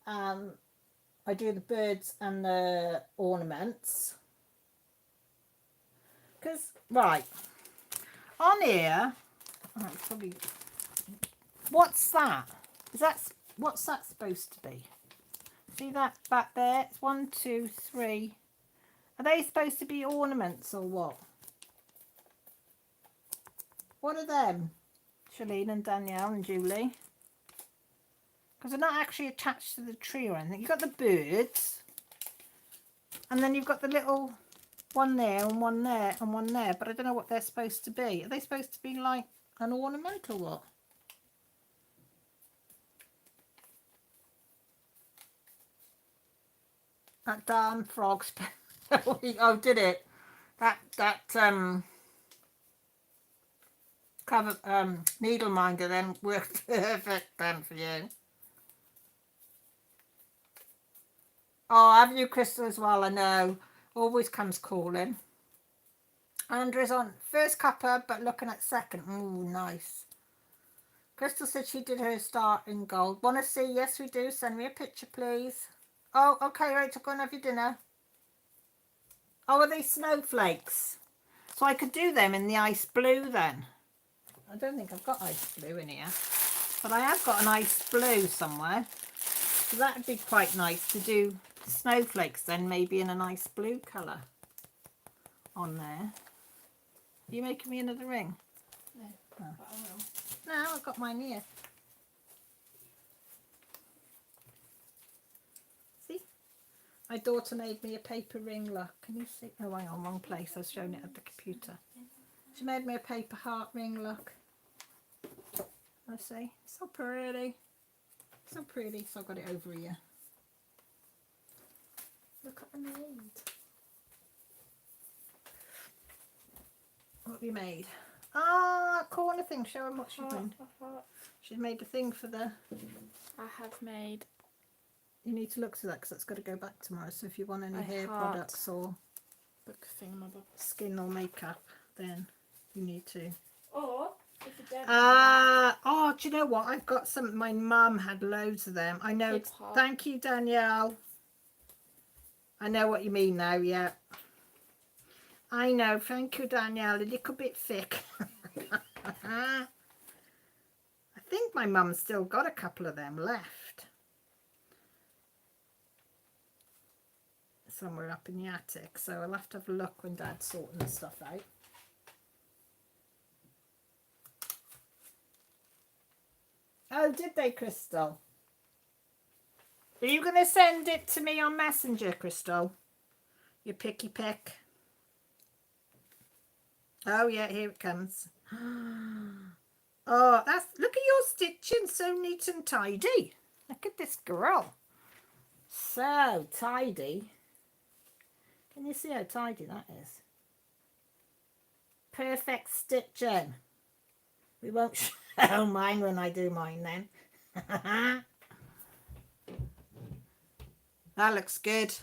I do the birds and the ornaments. Because, right, on here, oh, it's probably, what's that? What's that supposed to be? See that back there? It's 1, 2, 3. Are they supposed to be ornaments or what? What are them? Shalene and Danielle and Julie. Because they're not actually attached to the tree or anything. You've got the birds. And then you've got the little one there and one there and one there. But I don't know what they're supposed to be. Are they supposed to be like an ornament or what? That darn frog oh, did it? That cover needle minder then worked perfect then for you. Oh, have you, Crystal, as well? I know. Always comes calling. Andrew's on first cuppa, but looking at second. Ooh, nice. Crystal said she did her start in gold. Want to see? Yes, we do. Send me a picture, please. Oh, okay, Rachel, go and have your dinner. Oh, are they snowflakes? So I could do them in the ice blue then. I don't think I've got ice blue in here. But I have got an ice blue somewhere. So that would be quite nice to do snowflakes then, maybe in a nice blue colour on there. Are you making me another ring? No, oh. But I will. No, I've got mine here. See? My daughter made me a paper ring, look. Can you see? Oh, hang on, wrong place. I was showing it at the computer. She made me a paper heart ring, look. I see. So pretty. So pretty. So I've got it over here. Look what I made. What have you made? Ah, corner thing. Show them what she's done. She's made a thing for the... I have made... You need to look to that because that's got to go back tomorrow. So if you want any A hair heart. products or book thingamabob. skin or makeup, then you need to. Or, if you don't Oh, do you know what? I've got some. My mum had loads of them. I know. Hip hop. Thank you, Danielle. I know what you mean now, yeah. I know. Thank you, Danielle. A little bit thick. I think my mum's still got a couple of them left. Somewhere up in the attic. So I'll have to have a look when Dad's sorting the stuff out. Oh, did they, Crystal? Are you going to send it to me on Messenger, Crystal? You picky pick. Oh, yeah, here it comes. Oh, look at your stitching, so neat and tidy. Look at this girl. So tidy. Can you see how tidy that is? Perfect stitching. We won't show mine when I do mine then. That looks good.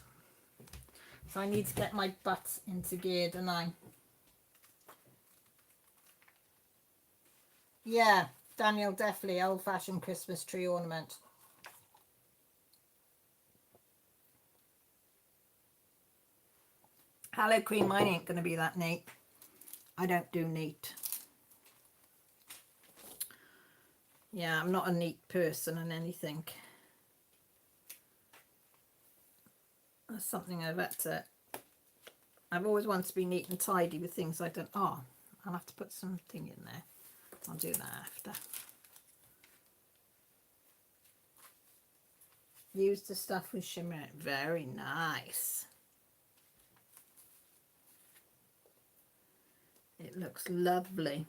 So I need to get my butt into gear, don't I? Yeah, Daniel, definitely old-fashioned Christmas tree ornament. Hello, Queen. Mine ain't going to be that neat. I don't do neat. Yeah, I'm not a neat person and anything. That's something I've always wanted to be neat and tidy with things I don't. Oh, I'll have to put something in there. I'll do that after. use the stuff with shimmer. Very nice. It looks lovely.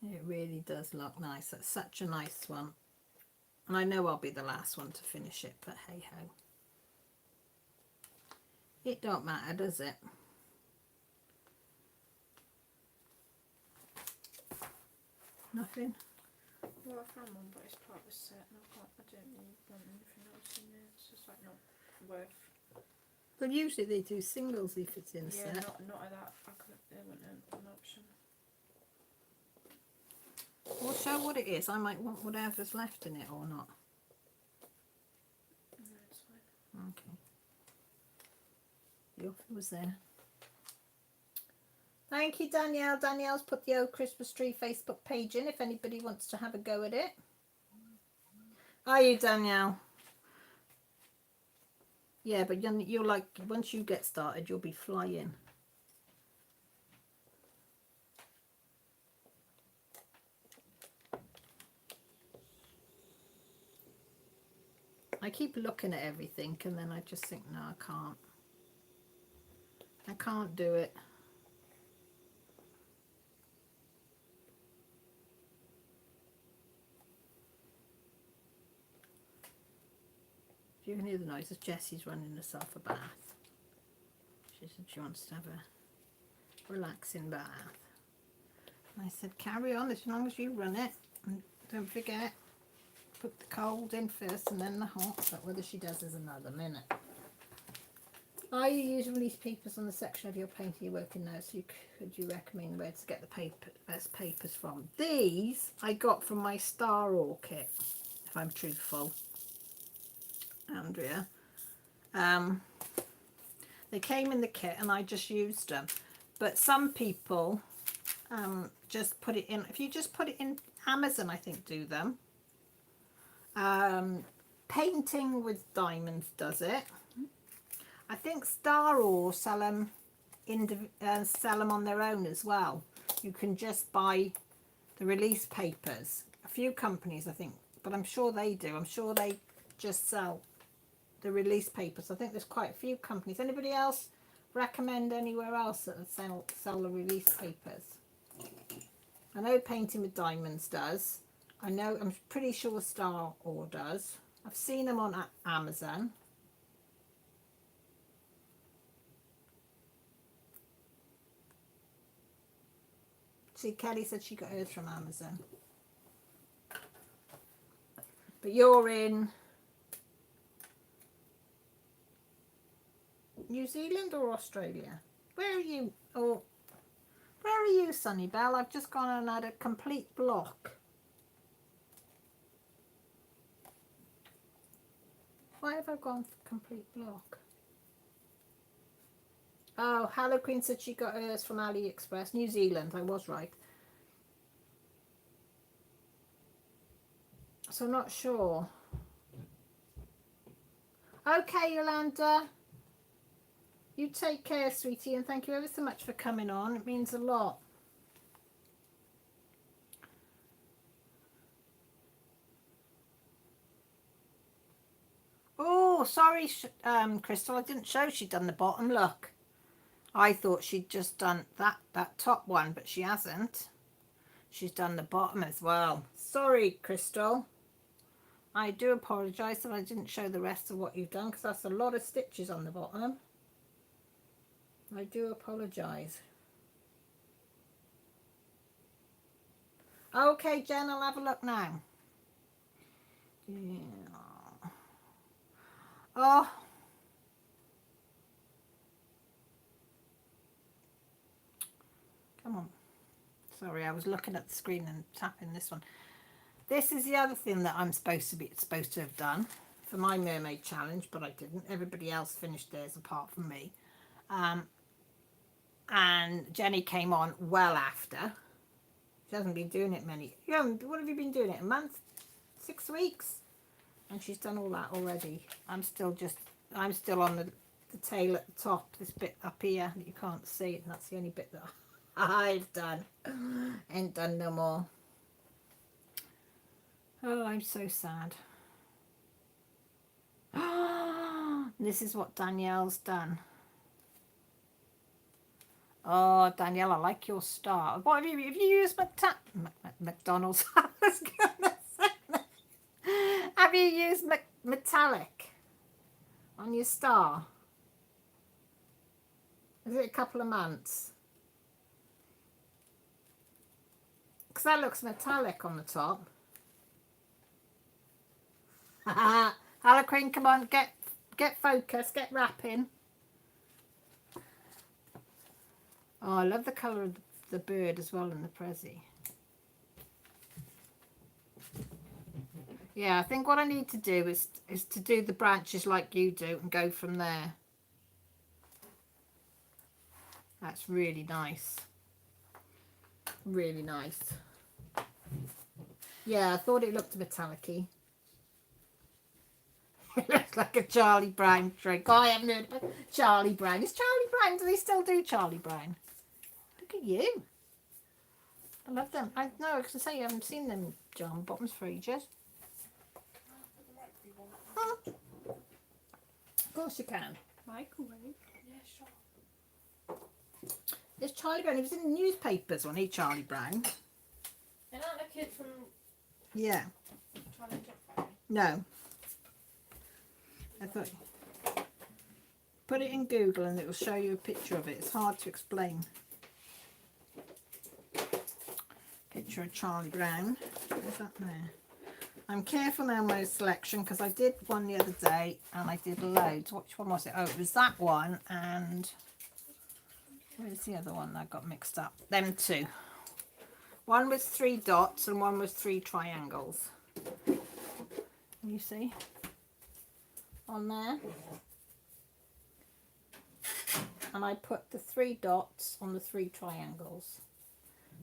It really does look nice. That's such a nice one. And I know I'll be the last one to finish it, but hey ho. It don't matter, does it? Nothing? Well, I found one, but it's part of the set, and I don't really want anything else in there. It's just like not worth. Well, usually they do singles if it's in a Yeah, set. not at that. I could. There wasn't an option. Well, show what it is. I might want whatever's left in it or not. No, it's fine. Okay. The offer was there. Thank you, Danielle. Danielle's put the old Christmas tree Facebook page in if anybody wants to have a go at it. Are you, Danielle? Yeah, but you're like, once you get started, you'll be flying. I keep looking at everything and then I just think, no, I can't. I can't do it. You can hear the noises. Jessie's running herself a bath. She said she wants to have a relaxing bath. And I said, carry on as long as you run it. And don't forget, put the cold in first and then the hot. But whether she does is another minute. Are you using release papers on the section of your painting you're working now? So could you recommend where to get the best papers from? These I got from my Star Ore kit, if I'm truthful. Andrea, they came in the kit and I just used them, but some people just put it in. If you just put it in Amazon, I think do them. Painting with Diamonds does it. I think Star Ore sell them on their own as well. You can just buy the release papers. A few companies, I think, but I'm sure they do. I'm sure they just sell the release papers. I think there's quite a few companies. Anybody else recommend anywhere else that sell the release papers? I know Painting with Diamonds does. I'm pretty sure Star Ore does. I've seen them on Amazon. See, Kelly said she got hers from Amazon. But you're in New Zealand or Australia? Where are you? Or where are you, Sunny Bell? I've just gone and had a complete block. Why have I gone for complete block? Oh, Hello Queen said she got hers from AliExpress. New Zealand, I was right. So I'm not sure. Okay, Yolanda. You take care, sweetie, and thank you ever so much for coming on. It means a lot. Oh, sorry, Crystal. I didn't show she'd done the bottom. Look. I thought she'd just done that top one, but she hasn't. She's done the bottom as well. Sorry, Crystal. I do apologise that I didn't show the rest of what you've done because that's a lot of stitches on the bottom. I do apologise. Okay, Jen, I'll have a look now. Yeah. Oh. Come on. Sorry, I was looking at the screen and tapping this one. This is the other thing that I'm supposed to have done for my mermaid challenge, but I didn't. Everybody else finished theirs apart from me. And Jenny came on well after. She hasn't been doing it many. What have you been doing it? A month? 6 weeks? And she's done all that already. I'm still on the tail at the top, this bit up here that you can't see, and that's the only bit that I've done. Ain't done no more. Oh, I'm so sad. This is what Danielle's done. Oh, Danielle, I like your star. What have you used McDonald's? I was gonna say. Have you used metallic on your star? Is it a couple of months? Because that looks metallic on the top. Harlequin, come on, get focused, get wrapping. Oh, I love the colour of the bird as well in the Prezi. Yeah, I think what I need to do is to do the branches like you do and go from there. That's really nice. Really nice. Yeah, I thought it looked metallic-y. It looks like a Charlie Brown trick. Oh, I haven't heard of Charlie Brown. Is Charlie Brown, do they still do Charlie Brown? Look at you. I love them. I know, because I say you haven't seen them John Bottoms for ages. Huh? Of course you can. Microwave? Yeah, sure. There's Charlie Brown. He was in the newspapers, wasn't he, Charlie Brown? They're not the kid from Yeah. Charlie Brown. No. I thought... Put it in Google and it will show you a picture of it. It's hard to explain. Picture of Charlie Brown. Is that there? I'm careful now with my selection because I did one the other day and I did loads. Which one was it? Oh, it was that one, and where's the other one that I got mixed up? Them two. One was 3 dots and one was 3 triangles. You see? On there. And I put the 3 dots on the 3 triangles.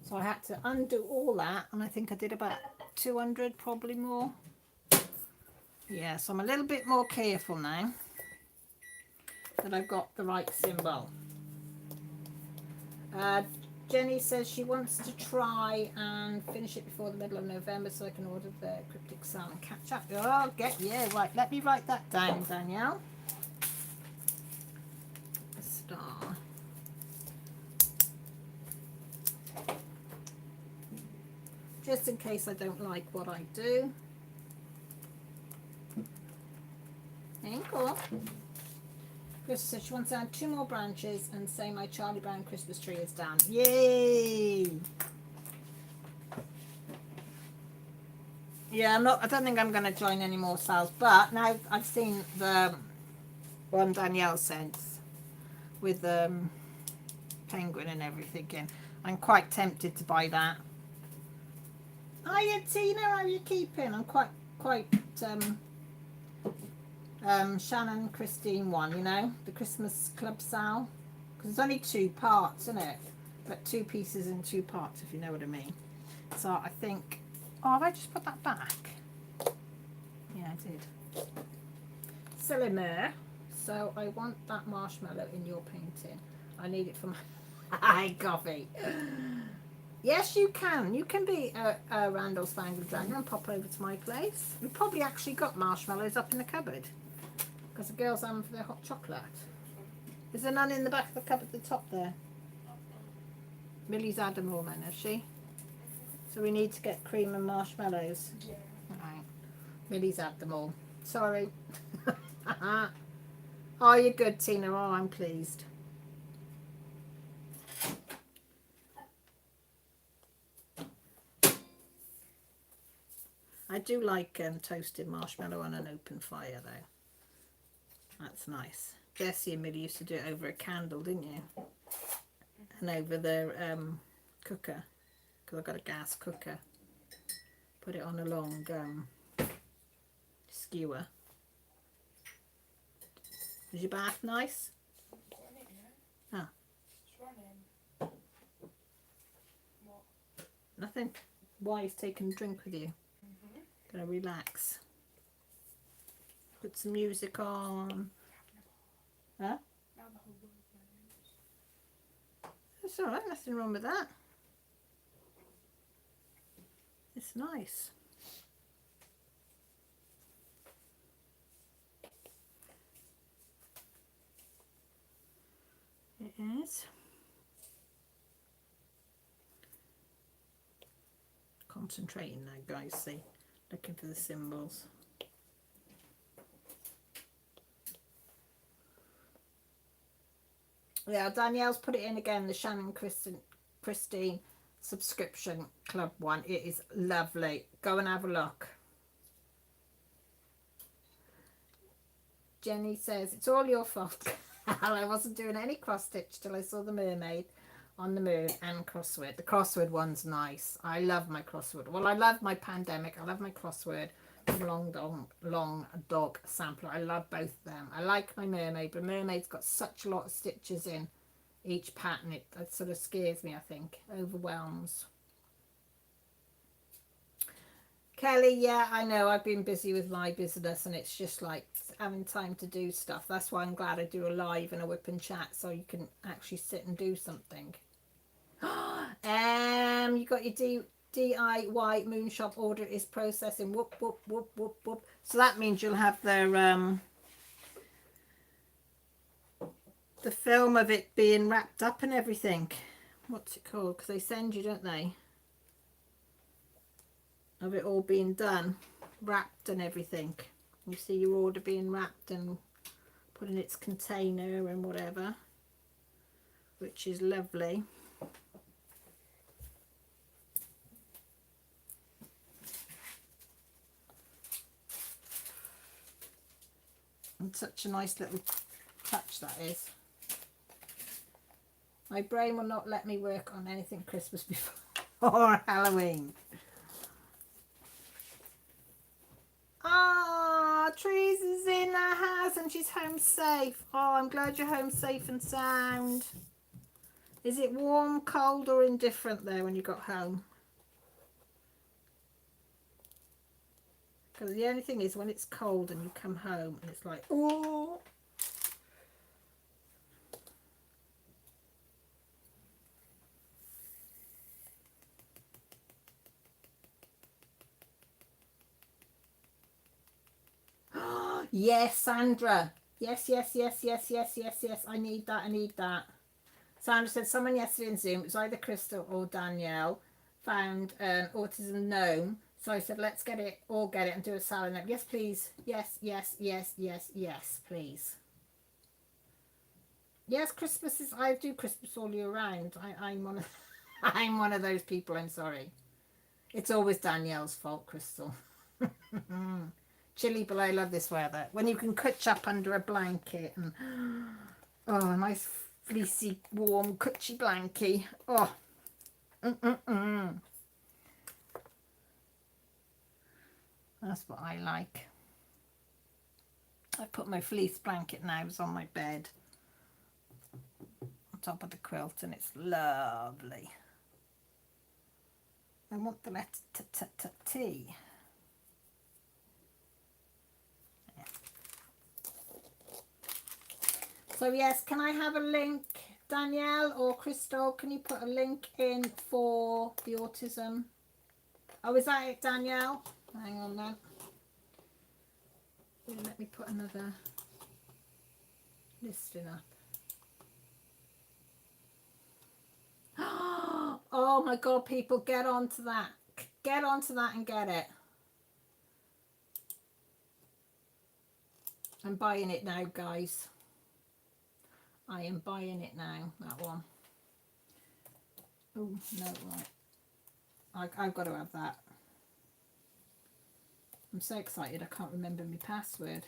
So I had to undo all that, and I think I did about 200, probably more. Yeah, so I'm a little bit more careful now that I've got the right symbol. Jenny says she wants to try and finish it before the middle of November so I can order the cryptic cell and catch up. Oh, yeah, right. Let me write that down, Danielle. A star. Just in case I don't like what I do. Ain't cool. Chris said she wants to add 2 more branches and say my Charlie Brown Christmas tree is done. Yay! Yeah, I don't think I'm going to join any more sales, but now I've seen the one Danielle sent with the penguin and everything in. I'm quite tempted to buy that. Hiya Tina, how are you keeping? I'm quite Shannon Christine one, you know, the Christmas club sale, because it's only 2 parts, isn't it? But 2 pieces in 2 parts, if you know what I mean. So I think, oh, have I just put that back? Yeah, I did. Silly mare. So I want that marshmallow in your painting. I need it for my coffee. Yes, you can. You can be a Randall's Fangled Dragon and pop over to my place. We've probably actually got marshmallows up in the cupboard because the girls have them for their hot chocolate. Is there none in the back of the cupboard at the top there? Millie's had them all then, has she? So we need to get cream and marshmallows. Yeah. Right. Millie's had them all. Sorry. Oh, you're good, Tina. Oh, I'm pleased. I do like toasted marshmallow on an open fire though. That's nice. Jessie and Millie used to do it over a candle, didn't you? And over the cooker, because I've got a gas cooker. Put it on a long skewer. Was your bath nice? Oh. It's running. What? Nothing. Why he's taking a drink with you? Gonna relax. Put some music on. Huh? Now the whole world knows. It's all right, nothing wrong with that. It's nice. It is. Concentrating now, guys, see. Looking for the symbols. Yeah, Danielle's put it in again, the Shannon Christine subscription club one. It is lovely. Go and have a look. Jenny says, it's all your fault. I wasn't doing any cross stitch till I saw the mermaid on the moon and crossword. The crossword one's nice. I love my crossword. Well, I love my pandemic. I love my crossword. Long dog sampler. I love both of them. I like my mermaid, but mermaid's got such a lot of stitches in each pattern. It sort of scares me, I think. Overwhelms. Kelly, yeah, I know. I've been busy with my business and it's just like having time to do stuff. That's why I'm glad I do a live and a whip and chat so you can actually sit and do something. You got your DIY moon shop order is processing. Whoop, whoop, whoop, whoop, whoop. So that means you'll have the film of it being wrapped up and everything. What's it called? Because they send you, don't they? Of it all being done, wrapped and everything. You see your order being wrapped and put in its container and whatever, which is lovely. And such a nice little touch that is. My brain will not let me work on anything Christmas before Halloween. Ah, Trees is in the house and she's home safe. Oh, I'm glad you're home safe and sound. Is it warm, cold or indifferent there when you got home? Because the only thing is when it's cold and you come home and it's like, oh. Yes, Sandra. Yes, yes, yes, yes, yes, yes, yes. I need that. I need that. Sandra said someone yesterday in Zoom, it was either Crystal or Danielle, found an autism gnome. So I said, let's get it, all get it and do a salad note. Yes, please. Yes, yes, yes, yes, yes, please. Yes, Christmas is, I do Christmas all year round. I'm one of, I'm one of those people, I'm sorry. It's always Danielle's fault, Crystal. Chilly, but I love this weather. When you can cutch up under a blanket and, oh, a nice fleecy, warm, cutchy blankie. Oh, That's what I like. I put my fleece blanket now on my bed on top of the quilt and it's lovely. I want the letter T. So yes, can I have a link, Danielle or Crystal? Can you put a link in for the autism? Oh, is that it, Danielle? Hang on then. Let me put another listing up. Oh my God, people, get onto that. Get onto that and get it. I'm buying it now, guys. I am buying it now, that one. Oh, no, right. I've got to have that. I'm so excited, I can't remember my password.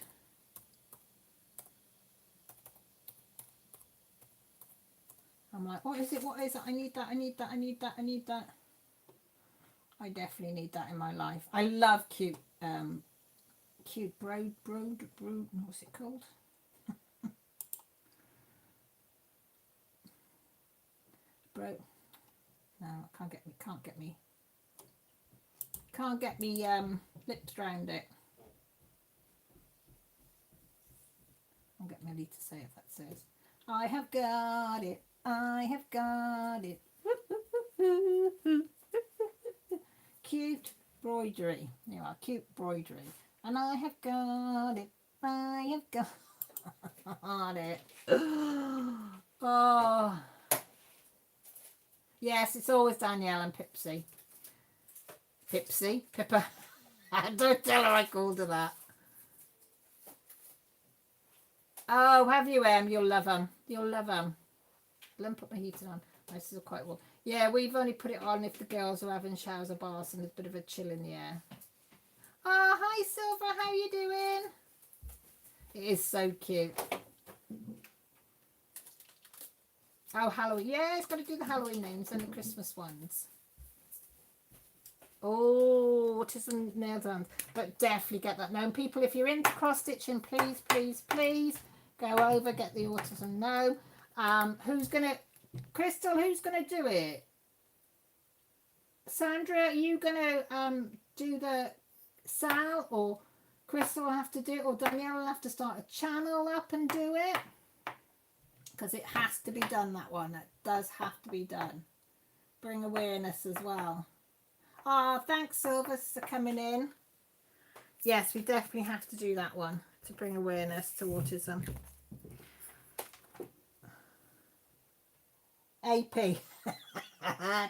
I'm like, what is it? What is it? I need that, I need that, I need that, I need that. I definitely need that in my life. I love cute brood, what's it called? Bro, no, I can't get me lips around it. I'll get Millie to say if that says, I have got it. I have got it. Cute broidery. You are cute broidery. And I have got it. I have got it. Oh. Yes, it's always Danielle and Pipsy. Pipsy? Pippa. Don't tell her I called her that. Oh, have you, Em? You'll love them. You'll love them. Let me put my heater on. This is quite warm. Yeah, we've only put it on if the girls are having showers or baths and there's a bit of a chill in the air. Oh, hi, Silver. How are you doing? It is so cute. Oh, Halloween. Yeah, it's got to do the Halloween names and the Christmas ones. Oh, autism nail done. But definitely get that known. People, if you're into cross stitching, please, please, please go over, get the autism known. Who's gonna, Crystal, who's gonna do it? Sandra, are you gonna do the Sal, or Crystal will have to do it, or Danielle will have to start a channel up and do it? Because it has to be done, that one. It does have to be done. Bring awareness as well. Oh, thanks, Silver, for coming in. Yes, we definitely have to do that one to bring awareness to autism. AP.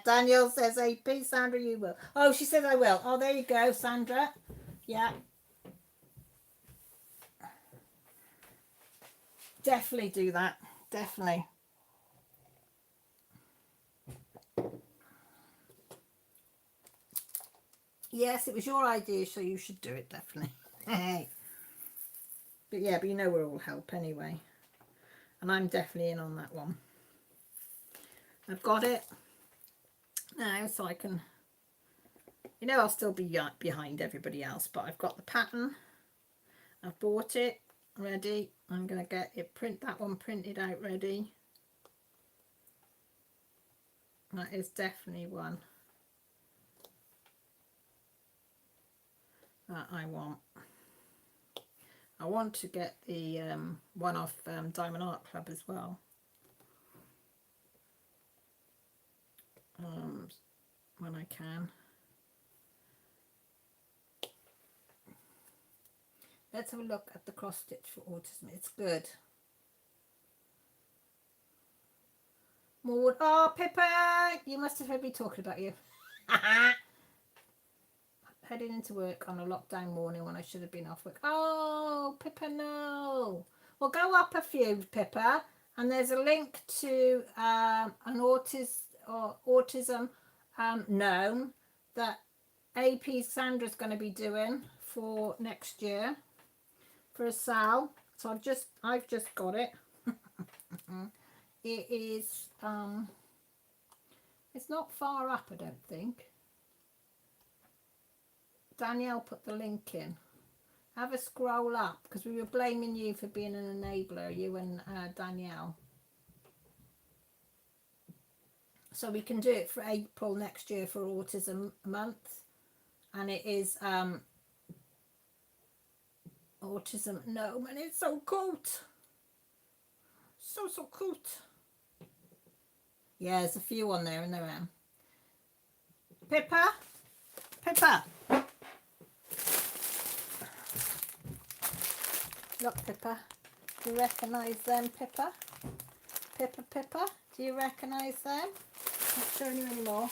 Danielle says AP. Sandra, you will. Oh, she says I will. Oh, there you go, Sandra. Yeah. Definitely do that. Definitely. Yes, it was your idea, so you should do it, definitely. But yeah, but you know we're all help anyway. And I'm definitely in on that one. I've got it now, so I can, you know, I'll still be behind everybody else, but I've got the pattern. I've bought it ready. I'm going to get it, that one printed out ready. That is definitely one that I want. I want to get the one off Diamond Art Club as well. When I can. Let's have a look at the cross stitch for autism. It's good. Maud. Oh, Pippa! You must have heard me talking about you. Heading into work on a lockdown morning when I should have been off work. Oh, Pippa, no. Well, go up a few, Pippa, and there's a link to an autism known that AP Sandra's going to be doing for next year for a Sal. So I've just got it. It is it's not far up, I don't think. Danielle put the link in. Have a scroll up, because we were blaming you for being an enabler, you and Danielle. So we can do it for April next year for Autism Month. And it is Autism Gnome, and it's so cute. So cute. Yeah, there's a few on there, and there are. Pippa? Pippa! Look, Pippa. Do you recognise them, Pippa? Pippa? Do you recognise them? Not showing you anymore.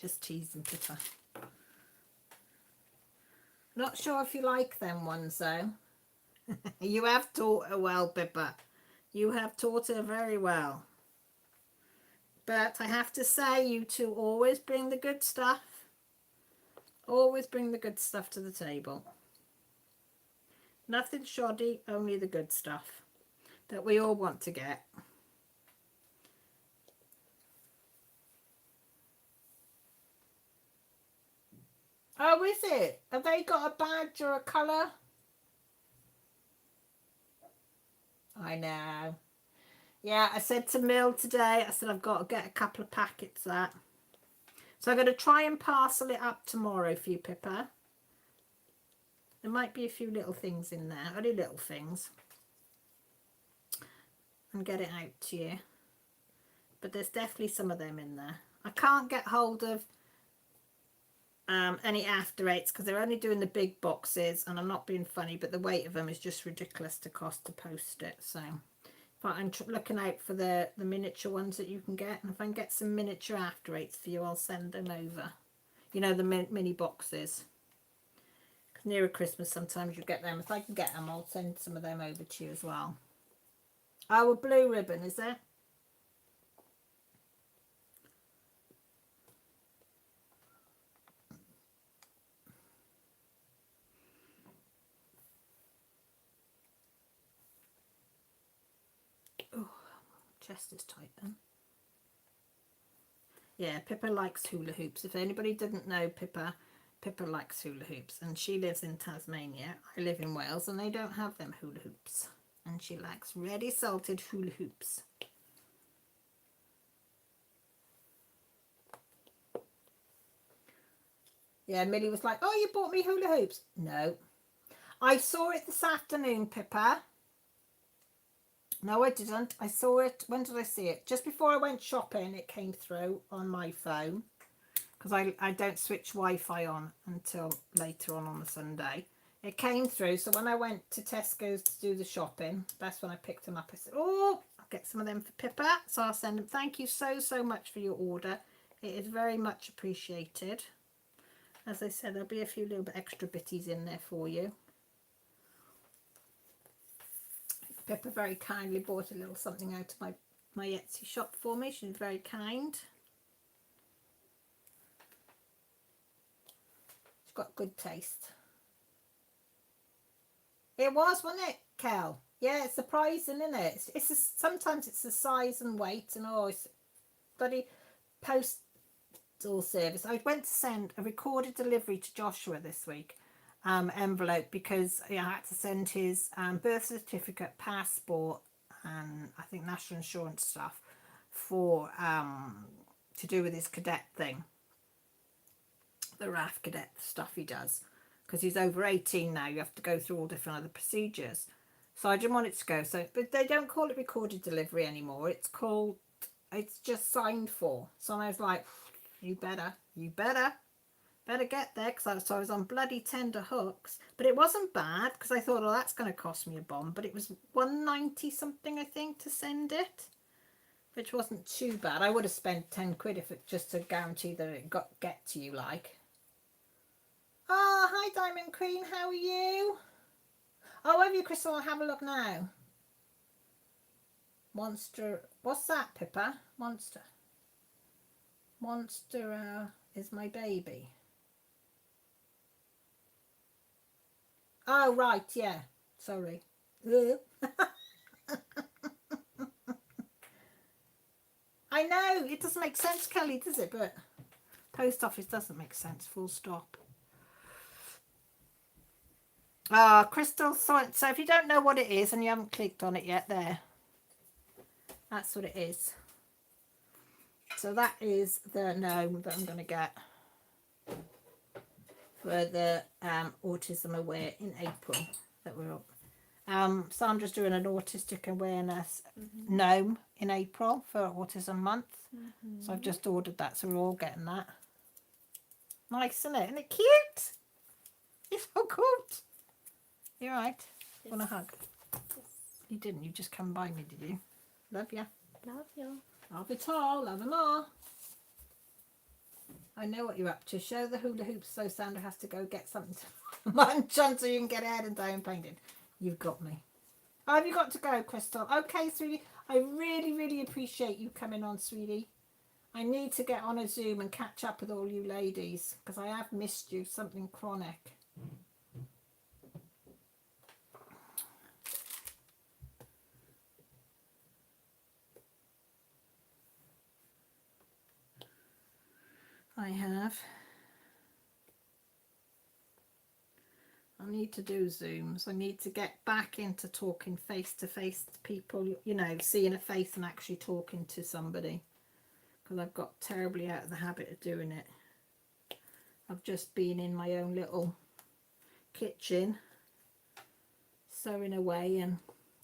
Just teasing, Pippa. Not sure if you like them ones, though. You have taught her well, Pippa. You have taught her very well. But I have to say, you two always bring the good stuff. Always bring the good stuff to the table. Nothing shoddy, only the good stuff that we all want to get. Oh, is it? Have they got a badge or a colour? I know. Yeah, I said to Mill today, I said I've got to get a couple of packets of that. So I'm going to try and parcel it up tomorrow for you, Pippa. There might be a few little things in there, only little things, and get it out to you. But there's definitely some of them in there. I can't get hold of any after eights because they're only doing the big boxes, and I'm not being funny, but the weight of them is just ridiculous to cost to post it. So but I'm looking out for the miniature ones that you can get, and if I can get some miniature after eights for you, I'll send them over. You know, the mini boxes. Because nearer Christmas sometimes you get them. If I can get them, I'll send some of them over to you as well. Oh, a blue ribbon, is there? Oh, chest is tight then. Yeah, Pippa likes hula hoops. If anybody didn't know Pippa likes hula hoops, and she lives in Tasmania. I live in Wales, and they don't have them hula hoops. And she likes ready salted hula hoops. Yeah, Millie was like, "Oh, you bought me hula hoops?" No. I saw it this afternoon, Pippa. No, I didn't. I saw it. When did I see it? Just before I went shopping, it came through on my phone. Because I don't switch Wi-Fi on until later on the Sunday. It came through. So when I went to Tesco's to do the shopping, that's when I picked them up. I said, oh, I'll get some of them for Pippa. So I'll send them. Thank you so much for your order. It is very much appreciated. As I said, there'll be a few little bit extra bitties in there for you. Pippa very kindly bought a little something out of my Etsy shop for me. She's very kind. She's got good taste. It was, wasn't it, Kel? Yeah, it's surprising, isn't it? Sometimes it's the size and weight, and it's bloody postal service. I went to send a recorded delivery to Joshua this week. Envelope, because I had to send his birth certificate, passport, and I think national insurance stuff for to do with his cadet thing, the RAF cadet stuff he does, because he's over 18 now. You have to go through all different other procedures, so I didn't want it to go. So, but they don't call it recorded delivery anymore. It's just signed for. So I was like, you better get there, because I was on bloody tender hooks. But it wasn't bad, because I thought, oh, that's going to cost me a bomb. But it was $190 something, I think, to send it, which wasn't too bad. I would have spent 10 quid if it just to guarantee that it get to you, like. Oh, hi Diamond Queen, how are you? Oh, have you, Crystal? I'll have a look now. Monster, what's that, Pippa? Monster is my baby. Oh, right, yeah. Sorry. I know, it doesn't make sense, Kelly, does it? But post office doesn't make sense, full stop. Crystal, so if you don't know what it is and you haven't clicked on it yet, there. That's what it is. So that is the gnome that I'm going to get for the Autism Aware in April that we're up. Sandra's doing an autistic awareness gnome in April for Autism Month. So I've just ordered that, so we're all getting that. Nice, isn't it? Isn't it cute? It's so cute. You alright? Yes. Want a hug? Yes. You didn't, you just come by me, did you? Love ya. Love you. Love it all, love them all. I know what you're up to. Show the hula hoops so Sandra has to go get something to munch on so you can get ahead and diamond painted. You've got me. Oh, have you got to go, Crystal? Okay, sweetie. I really appreciate you coming on, sweetie. I need to get on a Zoom and catch up with all you ladies because I have missed you. Something chronic. I have. I need to do Zooms. I need to get back into talking face to face to people, you know, seeing a face and actually talking to somebody, because I've got terribly out of the habit of doing it. I've just been in my own little kitchen sewing away, and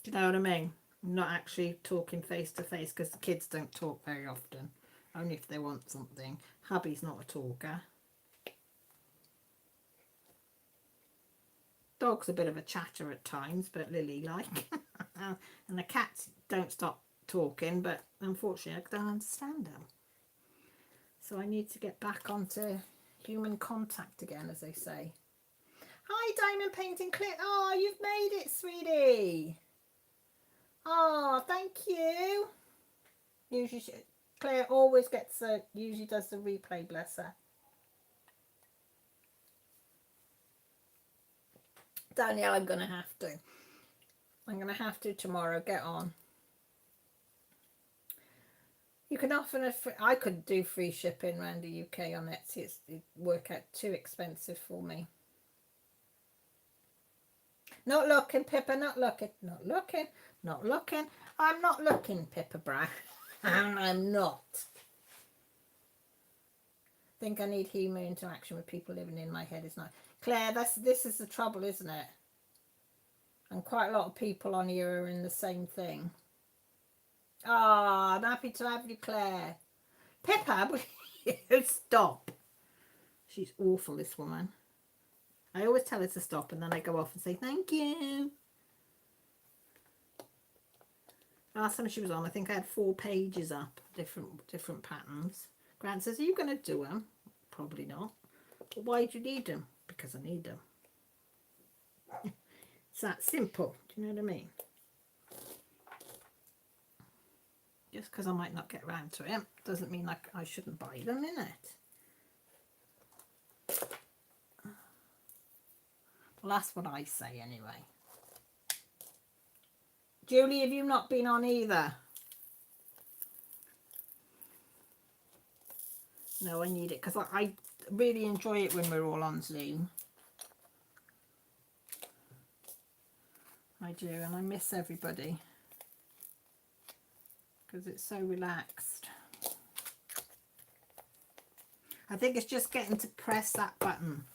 do you know what I mean? I'm not actually talking face to face because the kids don't talk very often, only if they want something. Hubby's not a talker. Dog's a bit of a chatter at times, but Lily like. And the cats don't stop talking, but unfortunately I don't understand them. So I need to get back onto human contact again, as they say. Hi, Diamond Painting Clip. Oh, you've made it, sweetie. Oh, thank you. Usually Claire always gets usually does the replay, bless her. Danielle, I'm going to have to tomorrow. Get on. You can offer I could do free shipping around the UK on Etsy. It'd work out too expensive for me. Not looking, Pippa, not looking, not looking, not looking. I'm not looking, Pippa Brown. I'm not. I think I need human interaction with people living in my head. Is not Claire. This is the trouble, isn't it? And quite a lot of people on here are in the same thing. Ah, I'm happy to have you, Claire. Pippa, stop. She's awful, this woman. I always tell her to stop, and then I go off and say thank you. Last time she was on, I think I had 4 pages up, different patterns. Grant says, are you going to do them? Probably not. But why do you need them? Because I need them. It's that simple. Do you know what I mean? Just because I might not get around to it doesn't mean like I shouldn't buy them, innit? Well, that's what I say anyway. Julie, have you not been on either? No, I need it because I really enjoy it when we're all on Zoom. I do, and I miss everybody because it's so relaxed. I think it's just getting to press that button.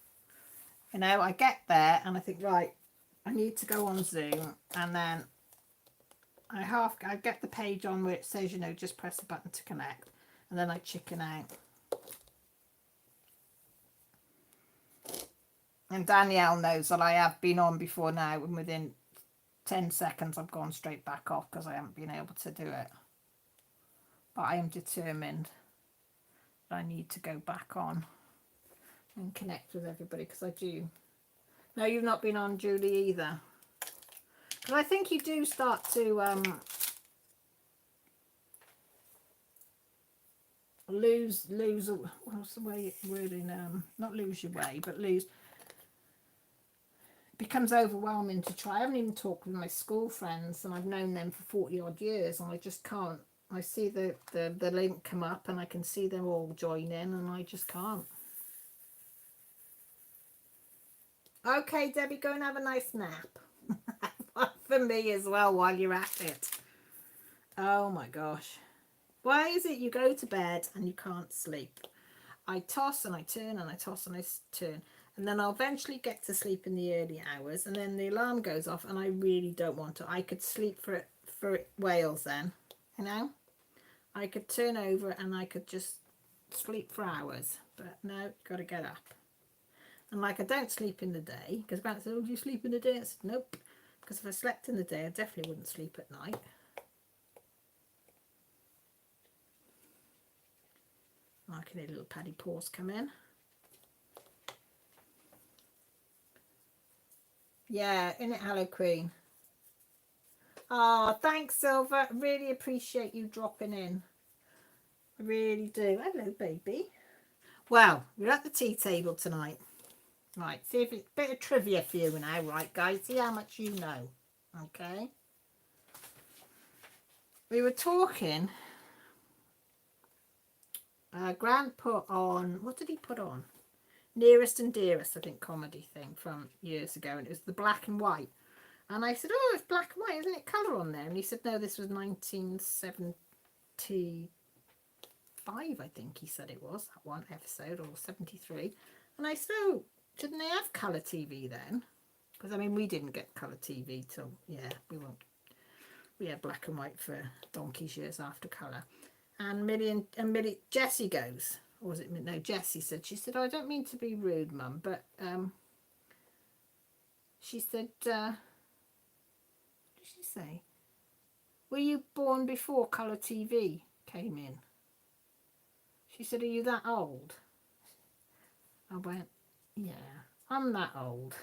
You know, I get there and I think, right, I need to go on Zoom, and then I get the page on where it says, you know, just press the button to connect, and then I chicken out. And Danielle knows that I have been on before now, and within 10 seconds I've gone straight back off because I haven't been able to do it. But I am determined that I need to go back on and connect with everybody, because I do. No, you've not been on, Julie, either. Because I think you do start to lose what's the wording, not lose your way, but lose. It becomes overwhelming to try. I haven't even talked with my school friends, and I've known them for 40 odd years, and I just can't. I see the link come up and I can see them all join in, and I just can't. Okay, Debbie, go and have a nice nap. For me as well while you're at it. Oh my gosh. Why is it you go to bed and you can't sleep? I toss and I turn and I toss and I turn. And then I'll eventually get to sleep in the early hours, and then the alarm goes off and I really don't want to. I could sleep for Wales then, you know? I could turn over and I could just sleep for hours. But no, got to get up. And like, I don't sleep in the day, because Grant said, oh, do you sleep in the day? I said, nope. Because if I slept in the day, I definitely wouldn't sleep at night. I can hear little Paddy paws come in. Yeah, innit, Hello Queen. Oh, thanks, Silver. Really appreciate you dropping in. I really do. Hello, baby. Well, we're at the tea table tonight. Right, see if it's a bit of trivia for you now, right, guys? See how much you know. Okay. We were talking. Grant put on, what did he put on? Nearest and Dearest, I think, comedy thing from years ago, and it was the black and white. And I said, oh, it's black and white, isn't it colour on there? And he said, no, this was 1975, I think he said it was, that one episode, or 73. And I said, oh, didn't they have colour TV then? Because I mean, we didn't get colour TV till, yeah, we had black and white for donkey's years after colour. And Millie, Jessie goes, or was it, no, Jessie said, oh, I don't mean to be rude, Mum, but she said, what did she say? Were you born before colour TV came in? She said, are you that old? I went, yeah, I'm that old.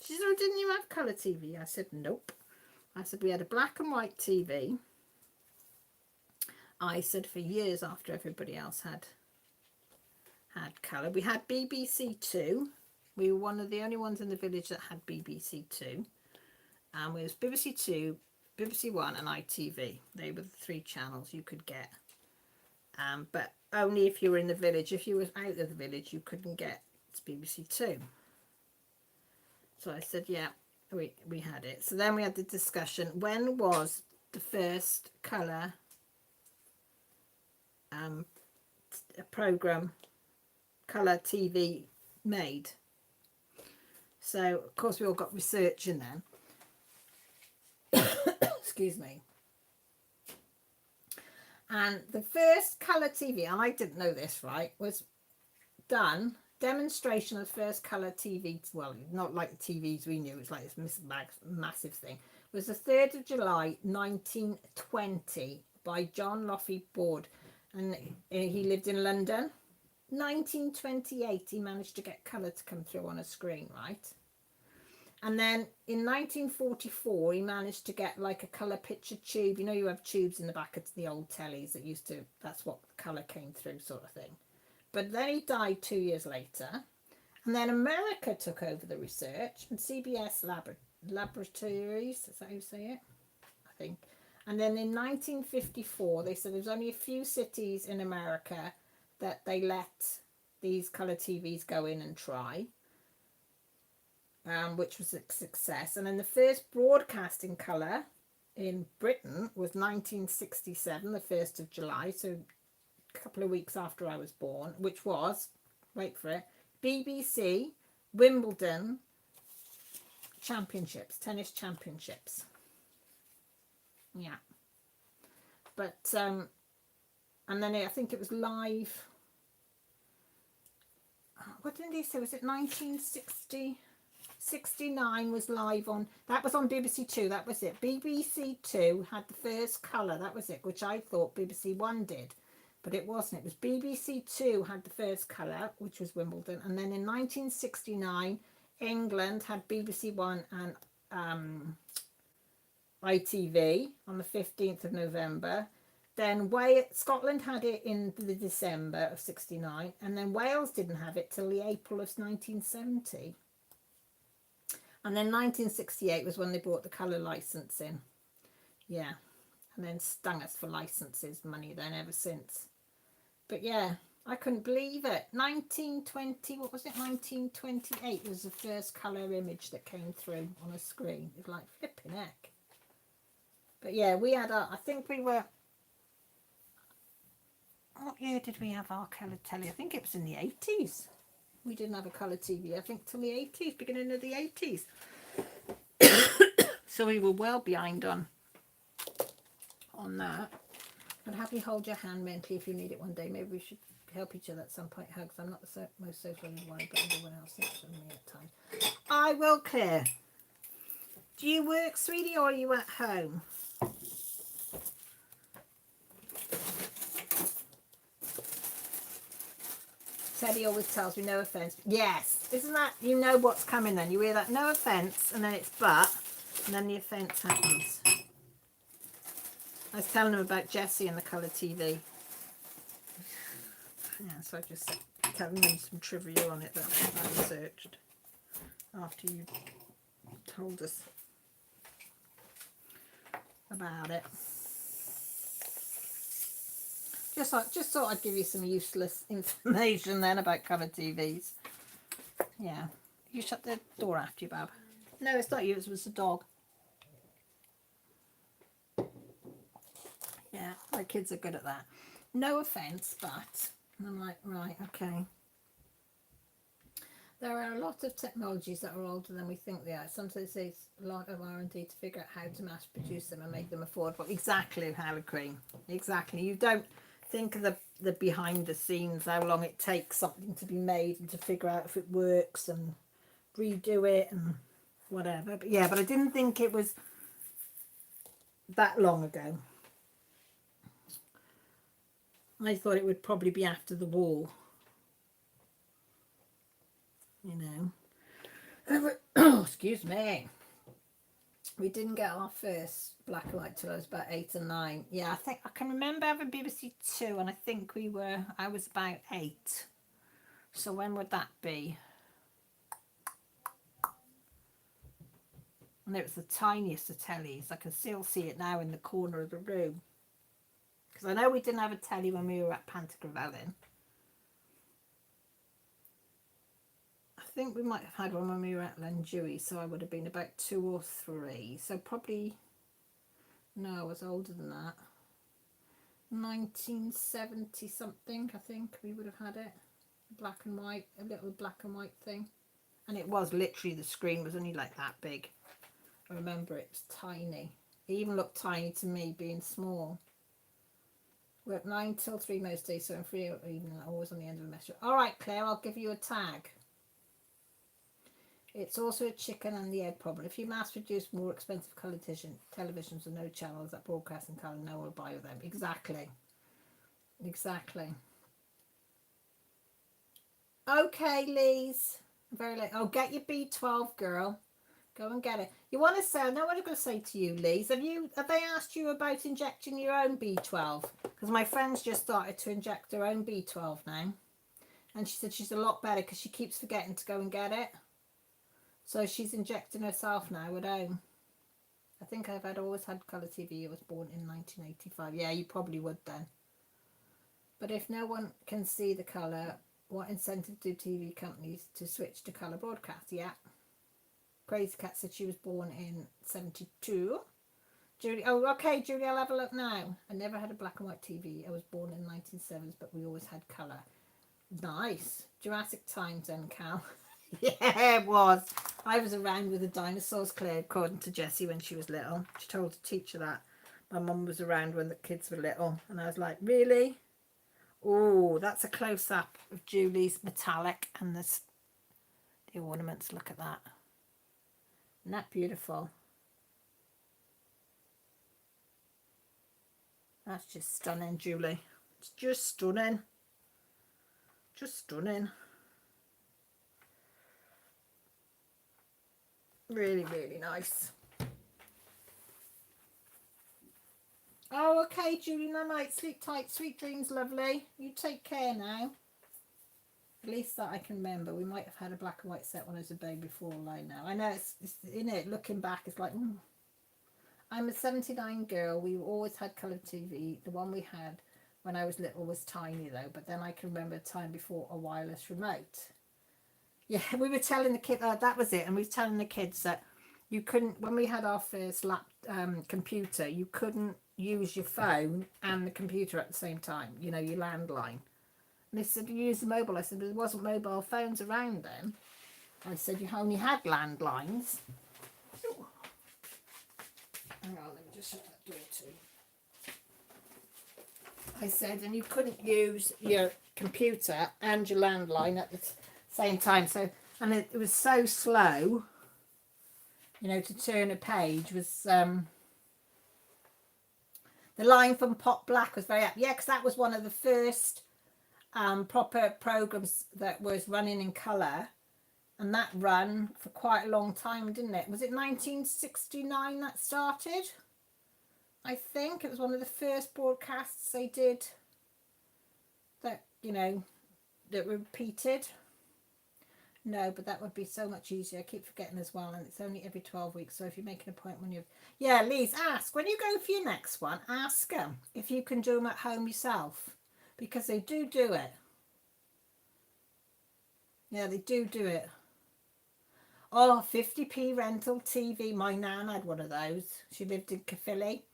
She said, oh, didn't you have colour TV? I said, nope. I said, we had a black and white TV. I said, for years after everybody else had colour. We had BBC Two. We were one of the only ones in the village that had BBC Two. And it was BBC Two, BBC One and ITV. They were the 3 channels you could get. But only if you were in the village. If you were out of the village, you couldn't get BBC Two. So I said, yeah, we had it. So then we had the discussion. When was the first colour programme, colour TV made? So, of course, we all got researching then. Excuse me. And the first colour TV, and I didn't know this, right, was done, demonstration of the first colour TV, well, not like the TVs we knew, it was like this massive thing, was the 3rd of July 1920 by John Loffey Board, and he lived in London. 1928 he managed to get colour to come through on a screen, right? And then in 1944 he managed to get like a colour picture tube. You know, you have tubes in the back of the old tellies that used to, that's what the colour came through, sort of thing. But then he died 2 years later, and then America took over the research, and CBS Laboratories, is that how you say it? I think. And then in 1954 they said there was only a few cities in America that they let these colour TVs go in and try, which was a success. And then the first broadcast in colour in Britain was 1967, the 1st of July, so a couple of weeks after I was born, which was, wait for it, BBC Wimbledon Championships, tennis championships. Yeah. But, and then I think it was live. What did he say? Was it 1960? 69 was live on, that was on BBC Two, that was it. BBC Two had the first colour, that was it, which I thought BBC One did. But it wasn't. It was BBC Two had the first colour, which was Wimbledon. And then in 1969, England had BBC One and ITV on the 15th of November. Then Scotland had it in the December of 69. And then Wales didn't have it till the April of 1970. And then 1968 was when they brought the colour licence in. Yeah. And then stung us for licences money then ever since. But yeah, I couldn't believe it. 1920, what was it? 1928 was the first colour image that came through on a screen. It was like flipping heck. But yeah, we had I think we were, what year did we have our colour telly? I think it was in the 80s. We didn't have a colour TV, I think, till the 80s, beginning of the 80s. So we were well behind on that. But have me hold your hand mentally if you need it one day. Maybe we should help each other at some point, because I'm not the most socially wise, but everyone else thinks of me at times. I will, Claire. Do you work, sweetie, or are you at home? Teddy always tells me no offence. Yes, isn't that, you know what's coming then. You hear that no offence, and then it's but, and then the offence happens. I was telling him about Jessie and the colour TV. Yeah, so I just telling him some trivia on it that I researched after you told us about it. Just thought I'd give you some useless information then about colour TVs. Yeah. You shut the door after you, Bab. No, it's not you, it was the dog. Yeah, my kids are good at that. No offence, but... And I'm like, right, okay. There are a lot of technologies that are older than we think they are. Sometimes it takes a lot of R&D to figure out how to mass produce them and make them affordable. Exactly, Harlequin. Exactly. You don't think of the behind the scenes, how long it takes something to be made and to figure out if it works and redo it and whatever. But yeah, but I didn't think it was that long ago. I thought it would probably be after the war. You know. Oh, excuse me. We didn't get our first black and white till I was about 8 or 9. Yeah, I think I can remember having BBC Two, and I think I was about 8. So when would that be? And it was the tiniest of tellies. I can still see it now in the corner of the room. Because I know we didn't have a telly when we were at Pantagruel. I think we might have had one when we were at Landui, so I would have been about 2 or 3. So probably, no, I was older than that. 1970 something, I think we would have had it. Black and white, a little black and white thing. And it was literally, the screen was only like that big. I remember it was tiny. It even looked tiny to me, being small. Work 9 till 3 most days, so I'm free evening, always on the end of a message. All right, Claire, I'll give you a tag. It's also a chicken and the egg problem. If you mass produce more expensive colour televisions with no channels that broadcast in colour, no one will buy them. Exactly. Exactly. Okay, Lise. Very late. Oh, get your B12, girl. Go and get it. You want to say, I know what I'm going to say to you, Lise. Have they asked you about injecting your own B12? Because my friend's just started to inject her own B12 now. And she said she's a lot better because she keeps forgetting to go and get it. So she's injecting herself now at home. I think always had colour TV. I was born in 1985. Yeah, you probably would then. But if no one can see the colour, what incentive do TV companies to switch to colour broadcast? Yeah. Crazy Cat said she was born in 72. Julie, oh, okay, Julie, I'll have a look now. I never had a black and white TV. I was born in the 1970s, but we always had colour. Nice. Jurassic Times then, Cal. Yeah, it was. I was around with the dinosaurs, Claire, according to Jessie, when she was little. She told the teacher that my mum was around when the kids were little. And I was like, really? Oh, that's a close-up of Julie's metallic and the ornaments. Look at that. Isn't that beautiful? That's just stunning, Julie. It's just stunning. Just stunning. Really, really nice. Oh, okay, Julie. No night. Sleep tight. Sweet dreams, lovely. You take care now. At least that I can remember. We might have had a black and white set when I was a baby for all I know. I know it's in it. Looking back, it's like, I'm a 79 girl. We always had colour TV. The one we had when I was little was tiny though. But then I can remember a time before a wireless remote. Yeah, we were telling the kids, that was it. And we were telling the kids that you couldn't, when we had our first computer, you couldn't use your phone and the computer at the same time, you know, your landline. And they said, you use the mobile. I said, but there wasn't mobile phones around then. I said, you only had landlines. Ooh. Hang on, let me just shut that door too. I said, and you couldn't use your computer and your landline at the same time. So, and it was so slow, you know, to turn a page was, the line from Pot Black was very apt. Yeah, because that was one of the first proper programs that was running in colour, and that ran for quite a long time, didn't it? Was it 1969 that started? I think it was one of the first broadcasts they did that, you know, that were repeated. No, but that would be so much easier. I keep forgetting as well, and it's only every 12 weeks. So if you make an appointment, yeah, Lise, ask when you go for your next one. Ask them if you can do them at home yourself, because they do it. Yeah, they do it. Oh, 50p rental TV. My nan had one of those. She lived in Caerphilly,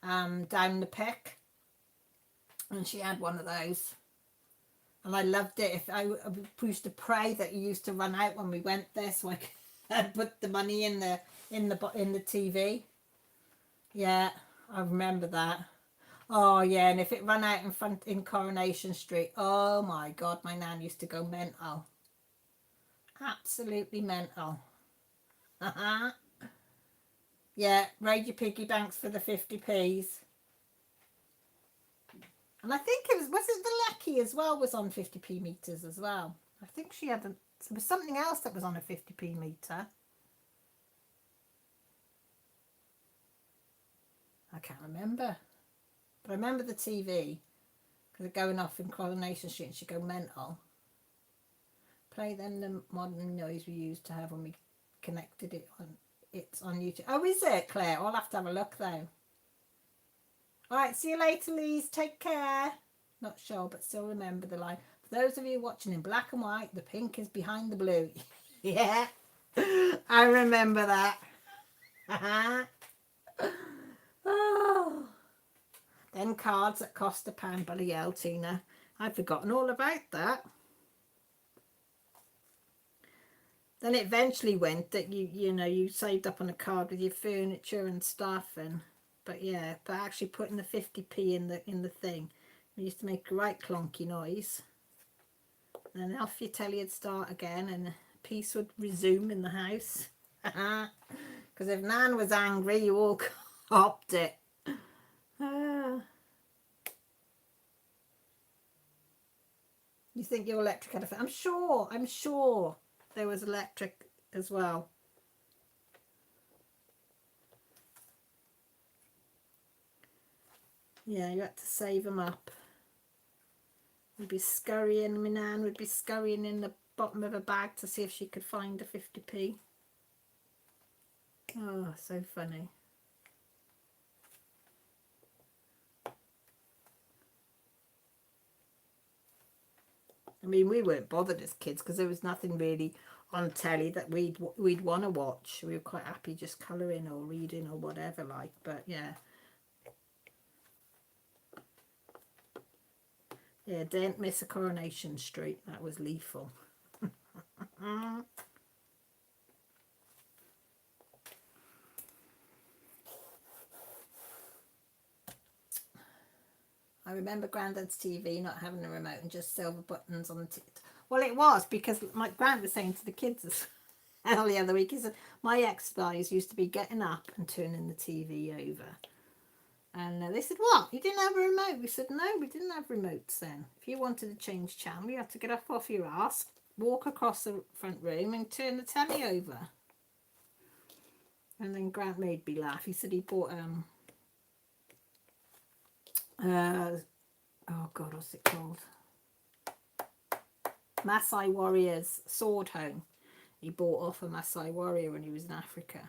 down the Pick, and she had one of those. And I loved it. We used to pray that you used to run out when we went there, so I could put the money in the TV. Yeah, I remember that. Oh yeah, and if it ran out in Coronation Street, oh my God, my nan used to go mental, absolutely mental. Yeah, raid your piggy banks for the 50p's. And I think it was it the Lecky as well was on 50p meters as well. I think she had there was something else that was on a 50p meter. I can't remember, but I remember the TV because of going off in Coronation Street and she'd go mental. Play then the modern noise we used to have when we connected it on. It's on YouTube. Oh, is it, Claire? I'll have to have a look though. All right, see you later, Lise. Take care. Not sure, but still remember the line. For those of you watching in black and white, the pink is behind the blue. Yeah, I remember that. Oh. Then cards that cost £1. Bloody hell, Tina. I've forgotten all about that. Then it eventually went that you saved up on a card with your furniture and stuff, but actually putting the 50p in the thing, it used to make a right clonky noise. And then off your telly would start again, and peace would resume in the house. Because if Nan was angry, you all copped it. You think your electric had a I'm sure there was electric as well. Yeah, you had to save them up. We'd be scurrying, my nan would be scurrying in the bottom of a bag to see if she could find a 50p. Oh, so funny. I mean, we weren't bothered as kids because there was nothing really on telly that we'd want to watch. We were quite happy just colouring or reading or whatever, like. But yeah, don't miss a Coronation Street. That was lethal. I remember Grandad's TV not having a remote and just silver buttons on the well, it was because my Grand was saying to the kids the other week, he said, my ex-guys used to be getting up and turning the TV over. And they said, what? You didn't have a remote? We said, no, we didn't have remotes then. If you wanted to change channel, you had to get up off your ass, walk across the front room and turn the telly over. And then Grant made me laugh. He said he bought oh God, what's it called? Maasai Warrior's sword home. He bought off a Maasai warrior when he was in Africa.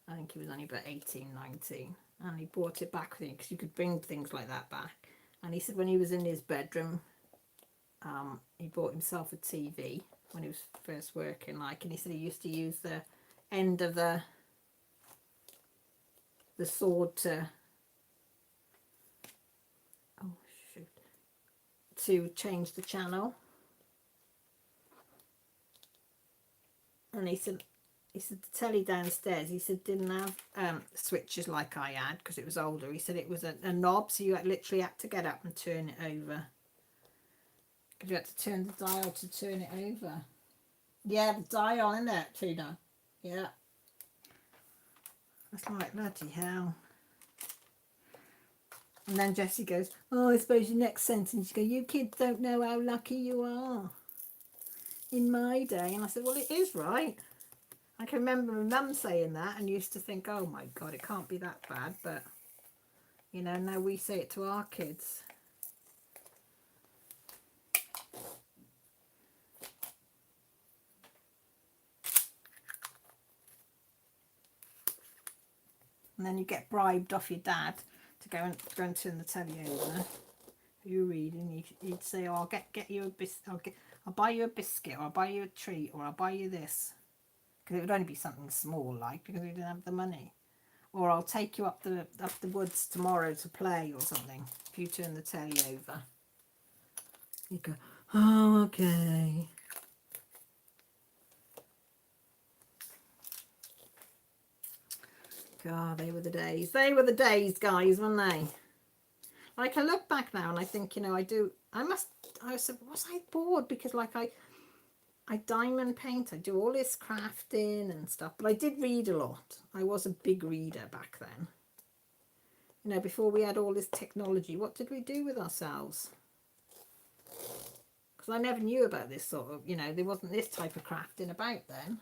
I think he was only about 18, 19. And he brought it back with him because you could bring things like that back. And he said when he was in his bedroom, he bought himself a TV when he was first working, like, and he said he used to use the end of the sword to change the channel. And he said the telly downstairs, he said, didn't have switches like I had because it was older. He said it was a knob, so you literally had to get up and turn it over. Because you had to turn the dial to turn it over. Yeah, the dial, isn't it, Tina? Yeah. That's like, bloody hell. And then Jessie goes, oh, I suppose your next sentence, you go, you kids don't know how lucky you are. In my day. And I said, well, it is, right? I can remember my mum saying that and used to think, oh my God, it can't be that bad. But, you know, now we say it to our kids. And then you get bribed off your dad to go and turn the telly over. You're reading, you'd say, oh, I'll get you a biscuit, I'll buy you a biscuit, or I'll buy you a treat, or I'll buy you this. Because it would only be something small, like, because we didn't have the money. Or I'll take you up the woods tomorrow to play or something, if you turn the telly over. You go, oh, okay. God, they were the days. They were the days, guys, weren't they? Like, I look back now and I think, you know, was I bored? Because, like, I diamond paint, I do all this crafting and stuff, but I did read a lot. I was a big reader back then. You know, before we had all this technology, what did we do with ourselves? Because I never knew about this sort of, you know, there wasn't this type of crafting about then.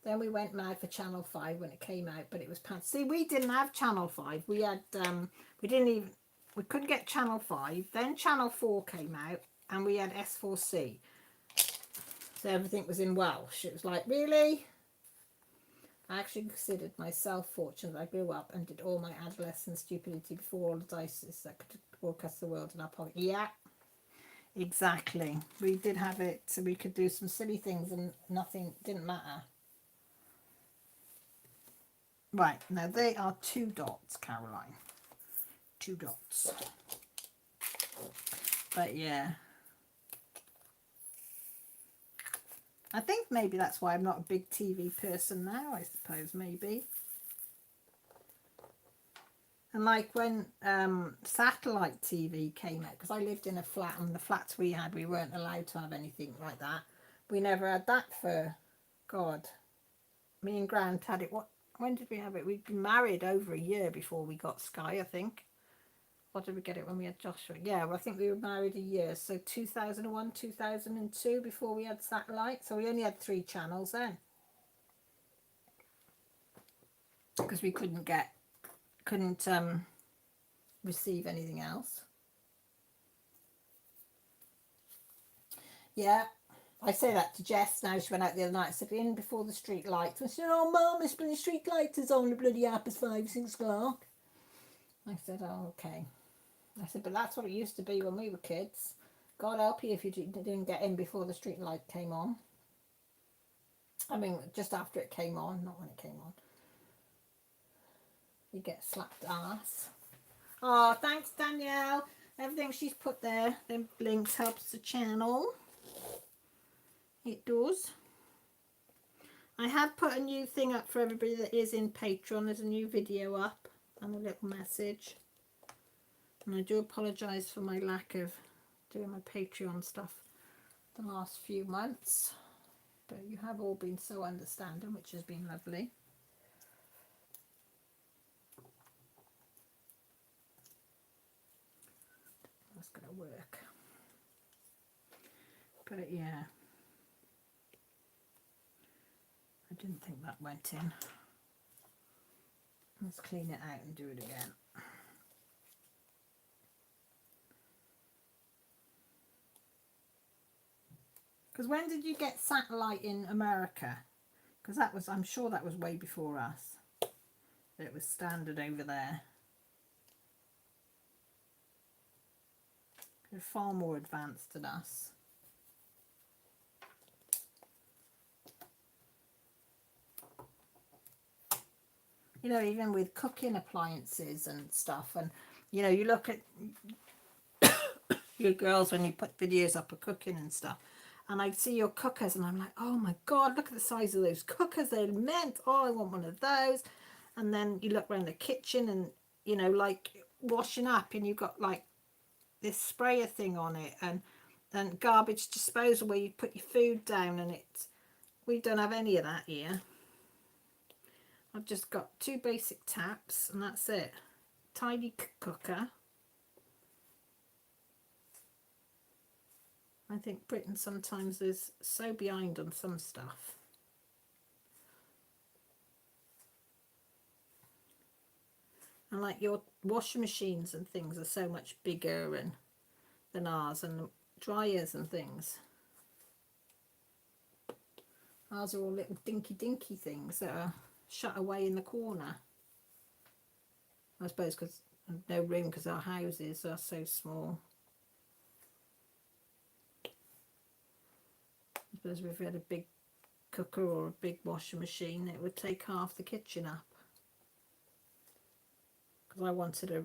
Then we went mad for Channel 5 when it came out, but it was pants. See, we didn't have Channel 5. We had, we couldn't get Channel 5. Then Channel 4 came out and we had S4C. So everything was in Welsh. It was like, really? I actually considered myself fortunate I grew up and did all my adolescent stupidity before all the dices that could broadcast the world in our pocket. Yeah, exactly. We did have it so we could do some silly things and nothing didn't matter. Right, now they are 2 dots, Caroline. 2 dots. But yeah. I think maybe that's why I'm not a big TV person now, I suppose, maybe. And like when satellite TV came out, because I lived in a flat and the flats we had, we weren't allowed to have anything like that. We never had that for, God, me and Grant had it. When did we have it? We'd been married over a year before we got Sky, I think. What did we get it when we had Joshua? Yeah, well, I think we were married a year. So 2001, 2002 before we had satellite. So we only had 3 channels then. Because we couldn't receive anything else. Yeah, I say that to Jess now. She went out the other night. I said, in before the street lights. I said, oh, Mum, it's bloody street lights is on the bloody app. It's 5, 6 o'clock. I said, oh, okay. I said, but that's what it used to be when we were kids. God help you if you didn't get in before the street light came on. I mean, just after it came on, not when it came on. You get slapped ass. Oh, thanks, Danielle. Everything she's put there, them links helps the channel. It does. I have put a new thing up for everybody that is in Patreon. There's a new video up and a little message. And I do apologise for my lack of doing my Patreon stuff the last few months. But you have all been so understanding, which has been lovely. That's going to work. But yeah. I didn't think that went in. Let's clean it out and do it again. Because when did you get satellite in America? Because that was, I'm sure that was way before us. It was standard over there. They're far more advanced than us. You know, even with cooking appliances and stuff, and you know, you look at your girls when you put videos up of cooking and stuff, and I see your cookers and I'm like, oh my God, look at the size of those cookers, they're immense. Oh, I want one of those. And then you look around the kitchen and, you know, like washing up and you've got like this sprayer thing on it, and garbage disposal where you put your food down, and we don't have any of that here. I've just got 2 basic taps and that's it. Tiny cooker. I think Britain sometimes is so behind on some stuff. And like your washing machines and things are so much bigger than ours, and dryers and things. Ours are all little dinky things that are shut away in the corner. I suppose because no room because our houses are so small. I suppose if we had a big cooker or a big washing machine, it would take half the kitchen up. Because I wanted a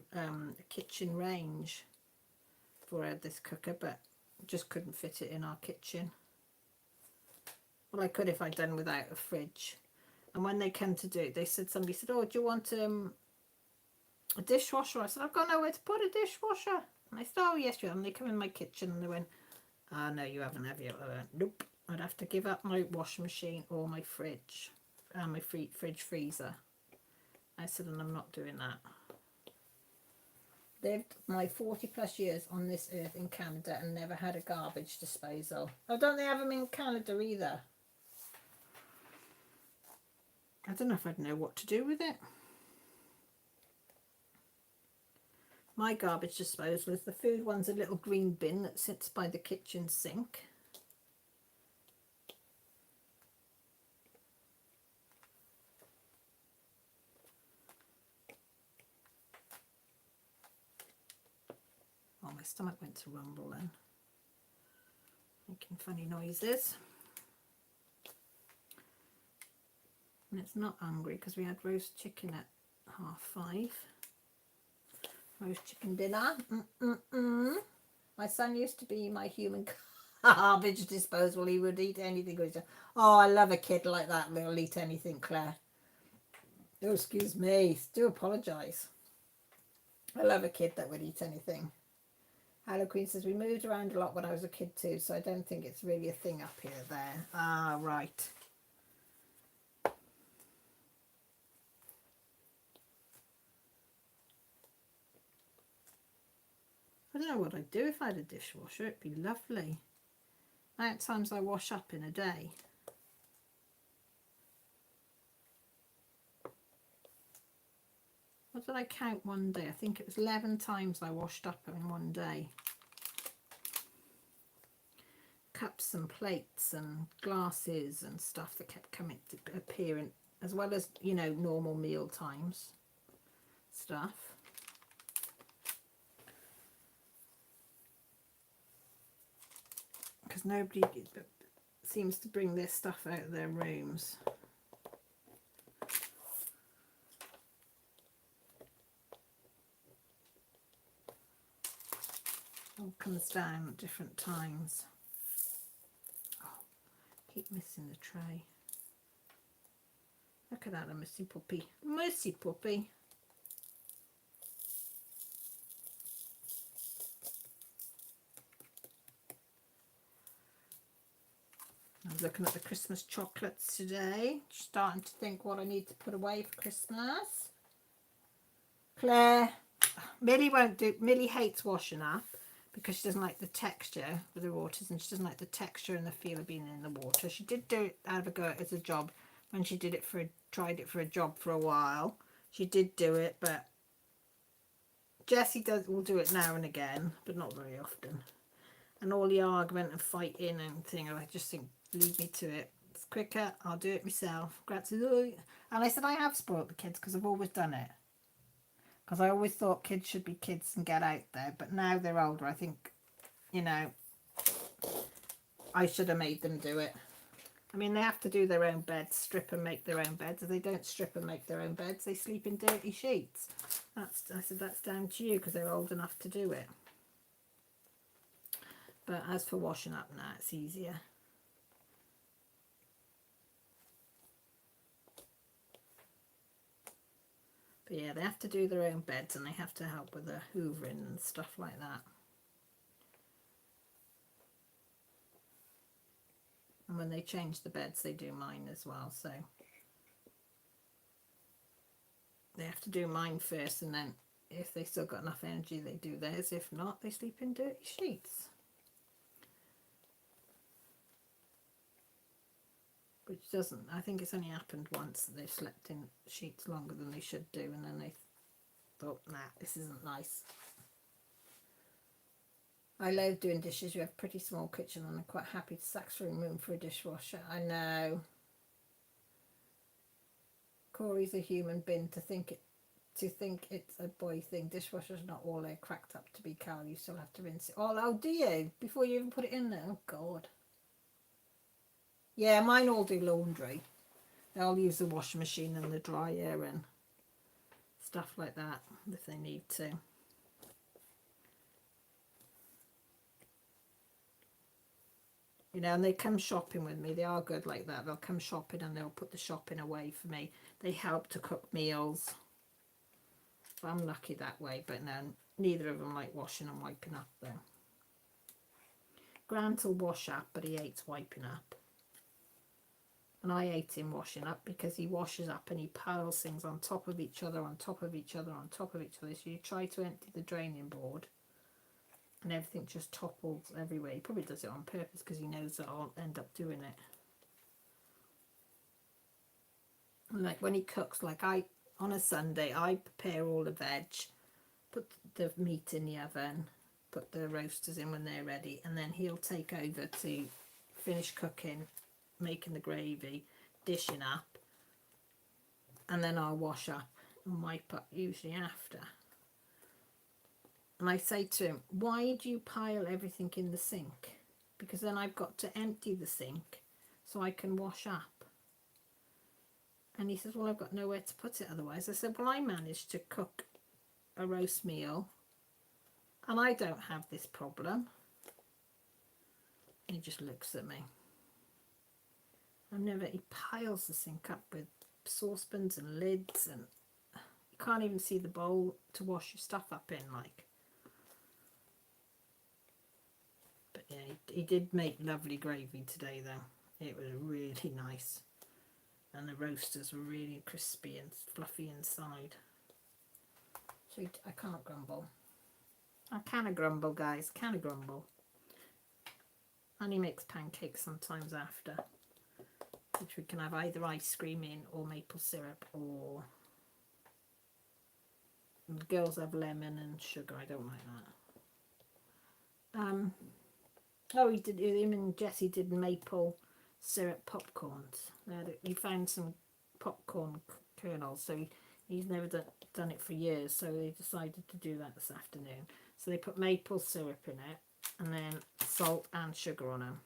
kitchen range before I had this cooker, but just couldn't fit it in our kitchen. Well, I could if I'd done without a fridge. And when they came to do it, somebody said, oh, do you want a dishwasher? I said, I've got nowhere to put a dishwasher. And I said, oh yes you have. And they come in my kitchen and they went, no you haven't, have you? I went, nope, I'd have to give up my washing machine or my fridge and my fridge freezer. I said, and I'm not doing that. Lived my 40 plus years on this earth in Canada and never had a garbage disposal. Oh, don't they have them in Canada either? I don't know if I'd know what to do with it. My garbage disposal is the food one's a little green bin that sits by the kitchen sink. Oh, my stomach went to rumble then. Making funny noises. And it's not hungry because we had roast chicken at 5:30. Roast chicken dinner. My son used to be my human garbage disposal. He would eat anything. Oh, I love a kid like that. They'll eat anything, Claire. Oh, excuse me. Do apologise. I love a kid that would eat anything. Hello Queen says, we moved around a lot when I was a kid too, so I don't think it's really a thing up here there. Ah, right. I don't know what I'd do if I had a dishwasher. It'd be lovely. How many times I wash up in a day? What did I count one day? I think it was 11 times I washed up in one day. Cups and plates and glasses and stuff that kept coming to appearing, as well as, you know, normal meal times stuff. Because nobody seems to bring their stuff out of their rooms. All comes down at different times. Oh, keep missing the tray. Look at that, a messy puppy. Messy puppy. I was looking at the Christmas chocolates today, starting to think what I need to put away for Christmas. Claire, Millie hates washing up because she doesn't like the texture with her autism. She doesn't like the texture and the feel of being in the water. She did do it out of a go as a job when she did it tried it for a job for a while. She did do it, but Jessie will do it now and again, but not very often. And all the argument and fighting and thing, I just think, leave me to it. It's quicker, I'll do it myself. Grazie. And I said I have spoilt the kids because I've always done it. Because I always thought kids should be kids and get out there. But now they're older, I think, you know, I should have made them do it. I mean, they have to do their own beds, strip and make their own beds. If they don't strip and make their own beds, they sleep in dirty sheets. I said, that's down to you because they're old enough to do it. But as for washing up now, it's easier. But yeah, they have to do their own beds and they have to help with the hoovering and stuff like that. And when they change the beds, they do mine as well. So they have to do mine first, and then if they still got enough energy, they do theirs. If not, they sleep in dirty sheets. Which doesn't, I think it's only happened once that they've slept in sheets longer than they should do, and then they thought, nah, this isn't nice. I loathe doing dishes. You have a pretty small kitchen and I'm quite happy to sacrifice room for a dishwasher. I know. Corey's a human bin to think it's a boy thing. Dishwasher's not all they're cracked up to be, Carol. You still have to rinse it. Oh, do you? Before you even put it in there? Oh, God. Yeah, mine all do laundry. They'll use the washing machine and the dryer and stuff like that if they need to. You know, and they come shopping with me. They are good like that. They'll come shopping and they'll put the shopping away for me. They help to cook meals. So I'm lucky that way, but no, neither of them like washing and wiping up though. Grant will wash up, but he hates wiping up. And I hate him washing up because he washes up and he piles things on top of each other, on top of each other, on top of each other. So you try to empty the draining board and everything just topples everywhere. He probably does it on purpose because he knows that I'll end up doing it. And like when he cooks, like on a Sunday, I prepare all the veg, put the meat in the oven, put the roasters in when they're ready, and then he'll take over to finish cooking, making the gravy, dishing up, and then I'll wash up and wipe up usually after. And I say to him, why do you pile everything in the sink? Because then I've got to empty the sink so I can wash up. And he says, well, I've got nowhere to put it otherwise. I said, well, I managed to cook a roast meal and I don't have this problem. And he just looks at me. He piles the sink up with saucepans and lids, and you can't even see the bowl to wash your stuff up in, like. But yeah, he did make lovely gravy today though. It was really nice. And the roasters were really crispy and fluffy inside. So I can't grumble. I kind of grumble, guys, kind of grumble. And he makes pancakes sometimes after, which we can have either ice cream in or maple syrup, or the girls have lemon and sugar. I don't like that. Oh, him and Jessie did maple syrup popcorns. He found some popcorn kernels, so he's never done it for years, so they decided to do that this afternoon. So they put maple syrup in it and then salt and sugar on them.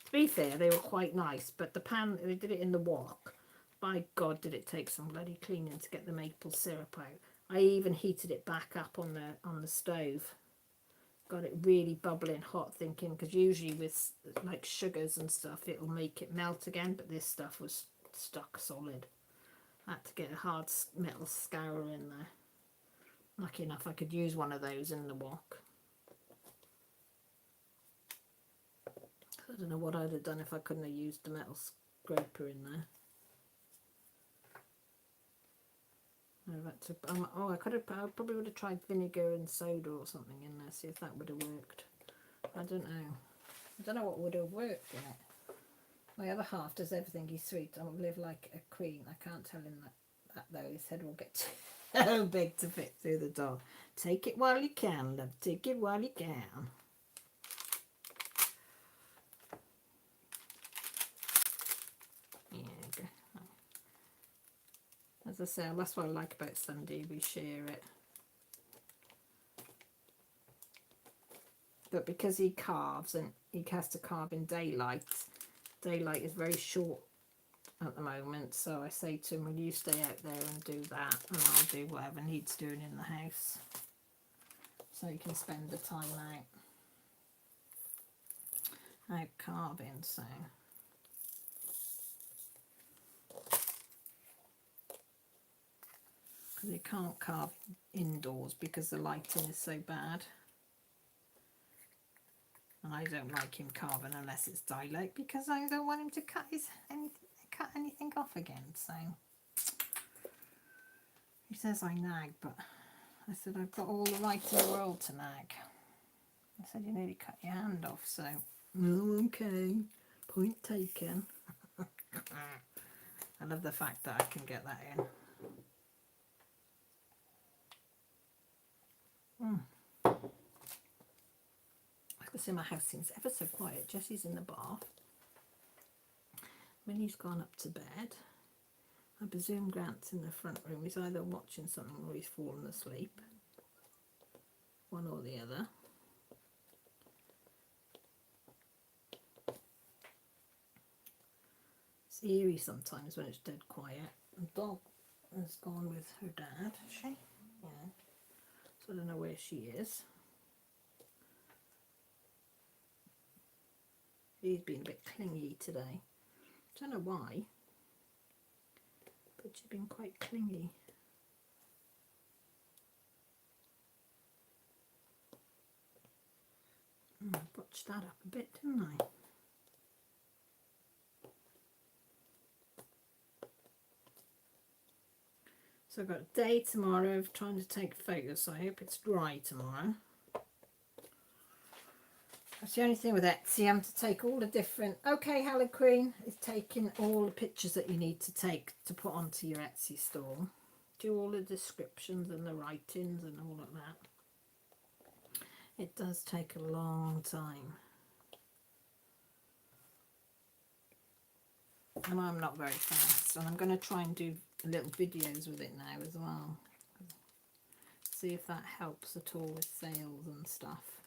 To be fair, they were quite nice, but the pan, they did it in the wok. By God, did it take some bloody cleaning to get the maple syrup out. I even heated it back up on the stove. Got it really bubbling hot, thinking, because usually with like sugars and stuff it'll make it melt again, but this stuff was stuck solid. I had to get a hard metal scourer in there. Lucky enough I could use one of those in the wok. I don't know what I'd have done if I couldn't have used the metal scraper in there. I probably would have tried vinegar and soda or something in there, see if that would have worked. I don't know what would have worked in it. My other half does everything he's sweet. I live like a queen. I can't tell him that though. His head will get too big to fit through the door. Take it while you can, love. Take it while you can. As I say, that's what I like about Sunday, we share it. But because he carves and he has to carve in daylight is very short at the moment, so I say to him, will you stay out there and do that, and I'll do whatever needs doing in the house, so he can spend the time out carving. So they can't carve indoors because the lighting is so bad, and I don't like him carving unless it's daylight because I don't want him to cut anything off again. So he says I nag, but I said I've got all the right in the world to nag. I said you nearly cut your hand off, so okay, point taken. I love the fact that I can get that in. I can see my house seems ever so quiet. Jessie's in the bath. Minnie's gone up to bed. I presume Grant's in the front room. He's either watching something or he's fallen asleep. One or the other. It's eerie sometimes when it's dead quiet. The dog has gone with her dad, has she? Yeah. So I don't know where she is. He's been a bit clingy today. Don't know why, but she's been quite clingy. I botched that up a bit, didn't I? So I've got a day tomorrow of trying to take photos, so I hope it's dry tomorrow. That's the only thing with Etsy, I'm to take all the different... Okay, Helen Queen is taking all the pictures that you need to take to put onto your Etsy store. Do all the descriptions and the writings and all of that. It does take a long time. And I'm not very fast, and I'm going to try and do little videos with it now as well. See if that helps at all with sales and stuff.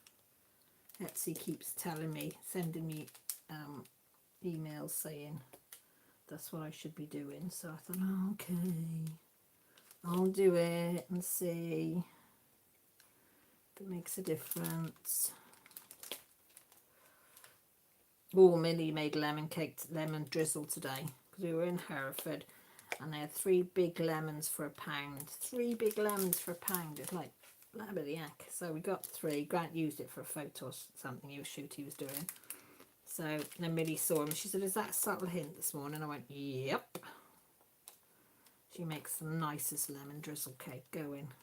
Etsy keeps telling me, sending me emails saying that's what I should be doing. So I thought, oh, okay, I'll do it and see if it makes a difference. Oh, Millie made lemon cake, lemon drizzle today because we were in Hereford and they had 3 big lemons for £1. 3 big lemons for £1. It's like, bloody heck. So we got 3. Grant used it for a photo or something he was doing. So then Millie saw him. She said, is that a subtle hint this morning? I went, yep. She makes the nicest lemon drizzle cake going.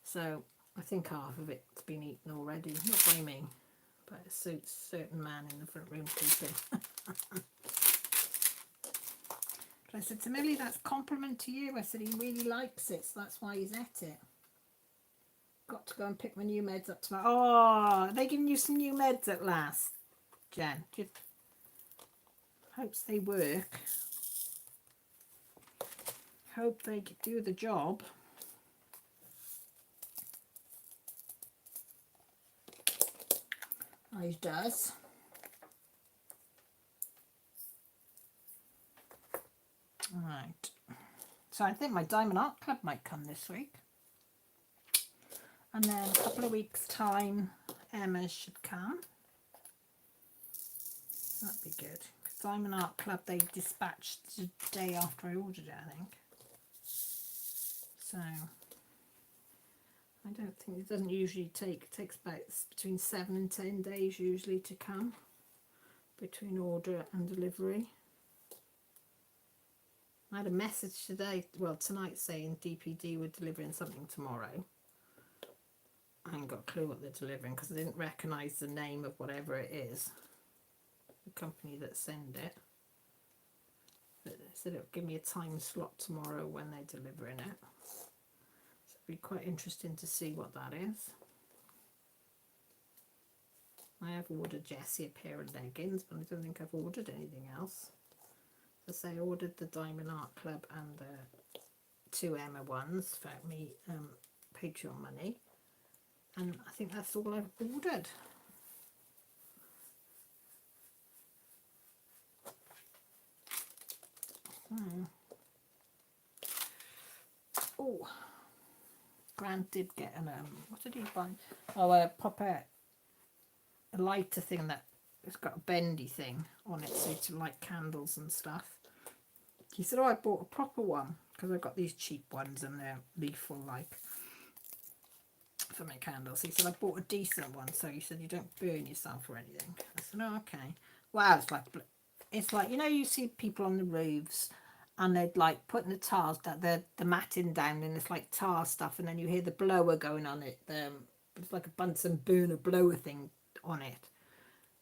So I think half of it's been eaten already. Not by me, but it suits a certain man in the front room keeping. But I said to Millie, that's a compliment to you. I said, he really likes it, so that's why he's at it. Got to go and pick my new meds up tomorrow. Oh, are they giving you some new meds at last, Jen? Hopes they work. Hope they do the job. Oh, he does. Right. So I think my Diamond Art Club might come this week. And then a couple of weeks' time, Emma should come. That'd be good. Diamond Art Club, they dispatched the day after I ordered it, I think. So, I don't think, it doesn't usually take, it takes about between 7 and 10 days usually to come between order and delivery. I had a message today, well tonight, saying DPD were delivering something tomorrow. I haven't got a clue what they're delivering because I didn't recognise the name of whatever it is, the company that send it. But they said it would give me a time slot tomorrow when they're delivering it. So it'd be quite interesting to see what that is. I have ordered Jessie a pair of leggings, but I don't think I've ordered anything else. As I ordered the Diamond Art Club and the 2 Emma ones for me Patreon money. And I think that's all I've ordered. Oh, Grant did get an what did he buy? Oh, a proper a lighter thing that it's got a bendy thing on it, so to light candles and stuff. He said, oh, I bought a proper one because I've got these cheap ones and they're lethal like for my candles. He said, I bought a decent one, so he said, you don't burn yourself or anything. I said, oh, okay. Wow, it's like, you know, you see people on the roofs and they'd like putting the tiles down, the matting down, and it's like tar stuff, and then you hear the blower going on it. It's like a Bunsen burner blower thing on it.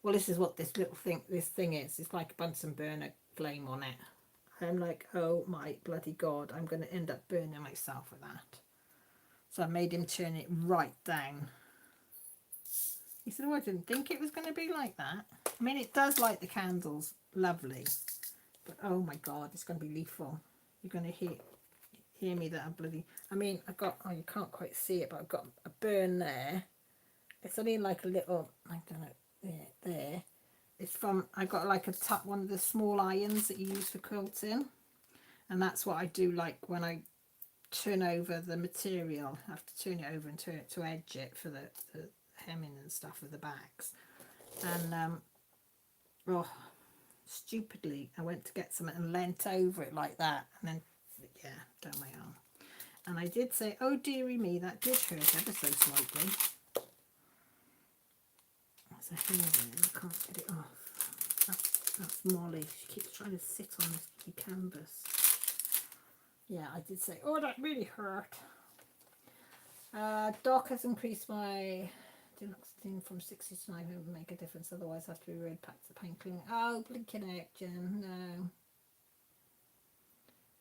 Well, this is what this thing is. It's like a Bunsen burner flame on it. I'm like, oh my bloody God, I'm going to end up burning myself with that. So I made him turn it right down. He said, oh, I didn't think it was going to be like that. I mean, it does light the candles, lovely. But oh my God, it's going to be lethal. You're going to hear me that I'm bloody... I mean, I've got, oh, you can't quite see it, but I've got a burn there. It's only like a little, I don't know, there. It's from, I got like one of the small irons that you use for quilting. And that's what I do, like when I turn over the material. I have to turn it over and turn it to edge it for the hemming and stuff of the bags. And oh, stupidly, I went to get something and leant over it like that, and then, yeah, down my arm. And I did say, oh dearie me, that did hurt ever so slightly. There's a hair there, I can't get it off. That's Molly. She keeps trying to sit on this canvas. Yeah, I did say, oh, that really hurt. Doc has increased my duloxetine from 60 to 9. It would make a difference, otherwise I have to be read back to pain clinic. Oh, blinking out, Jen. No.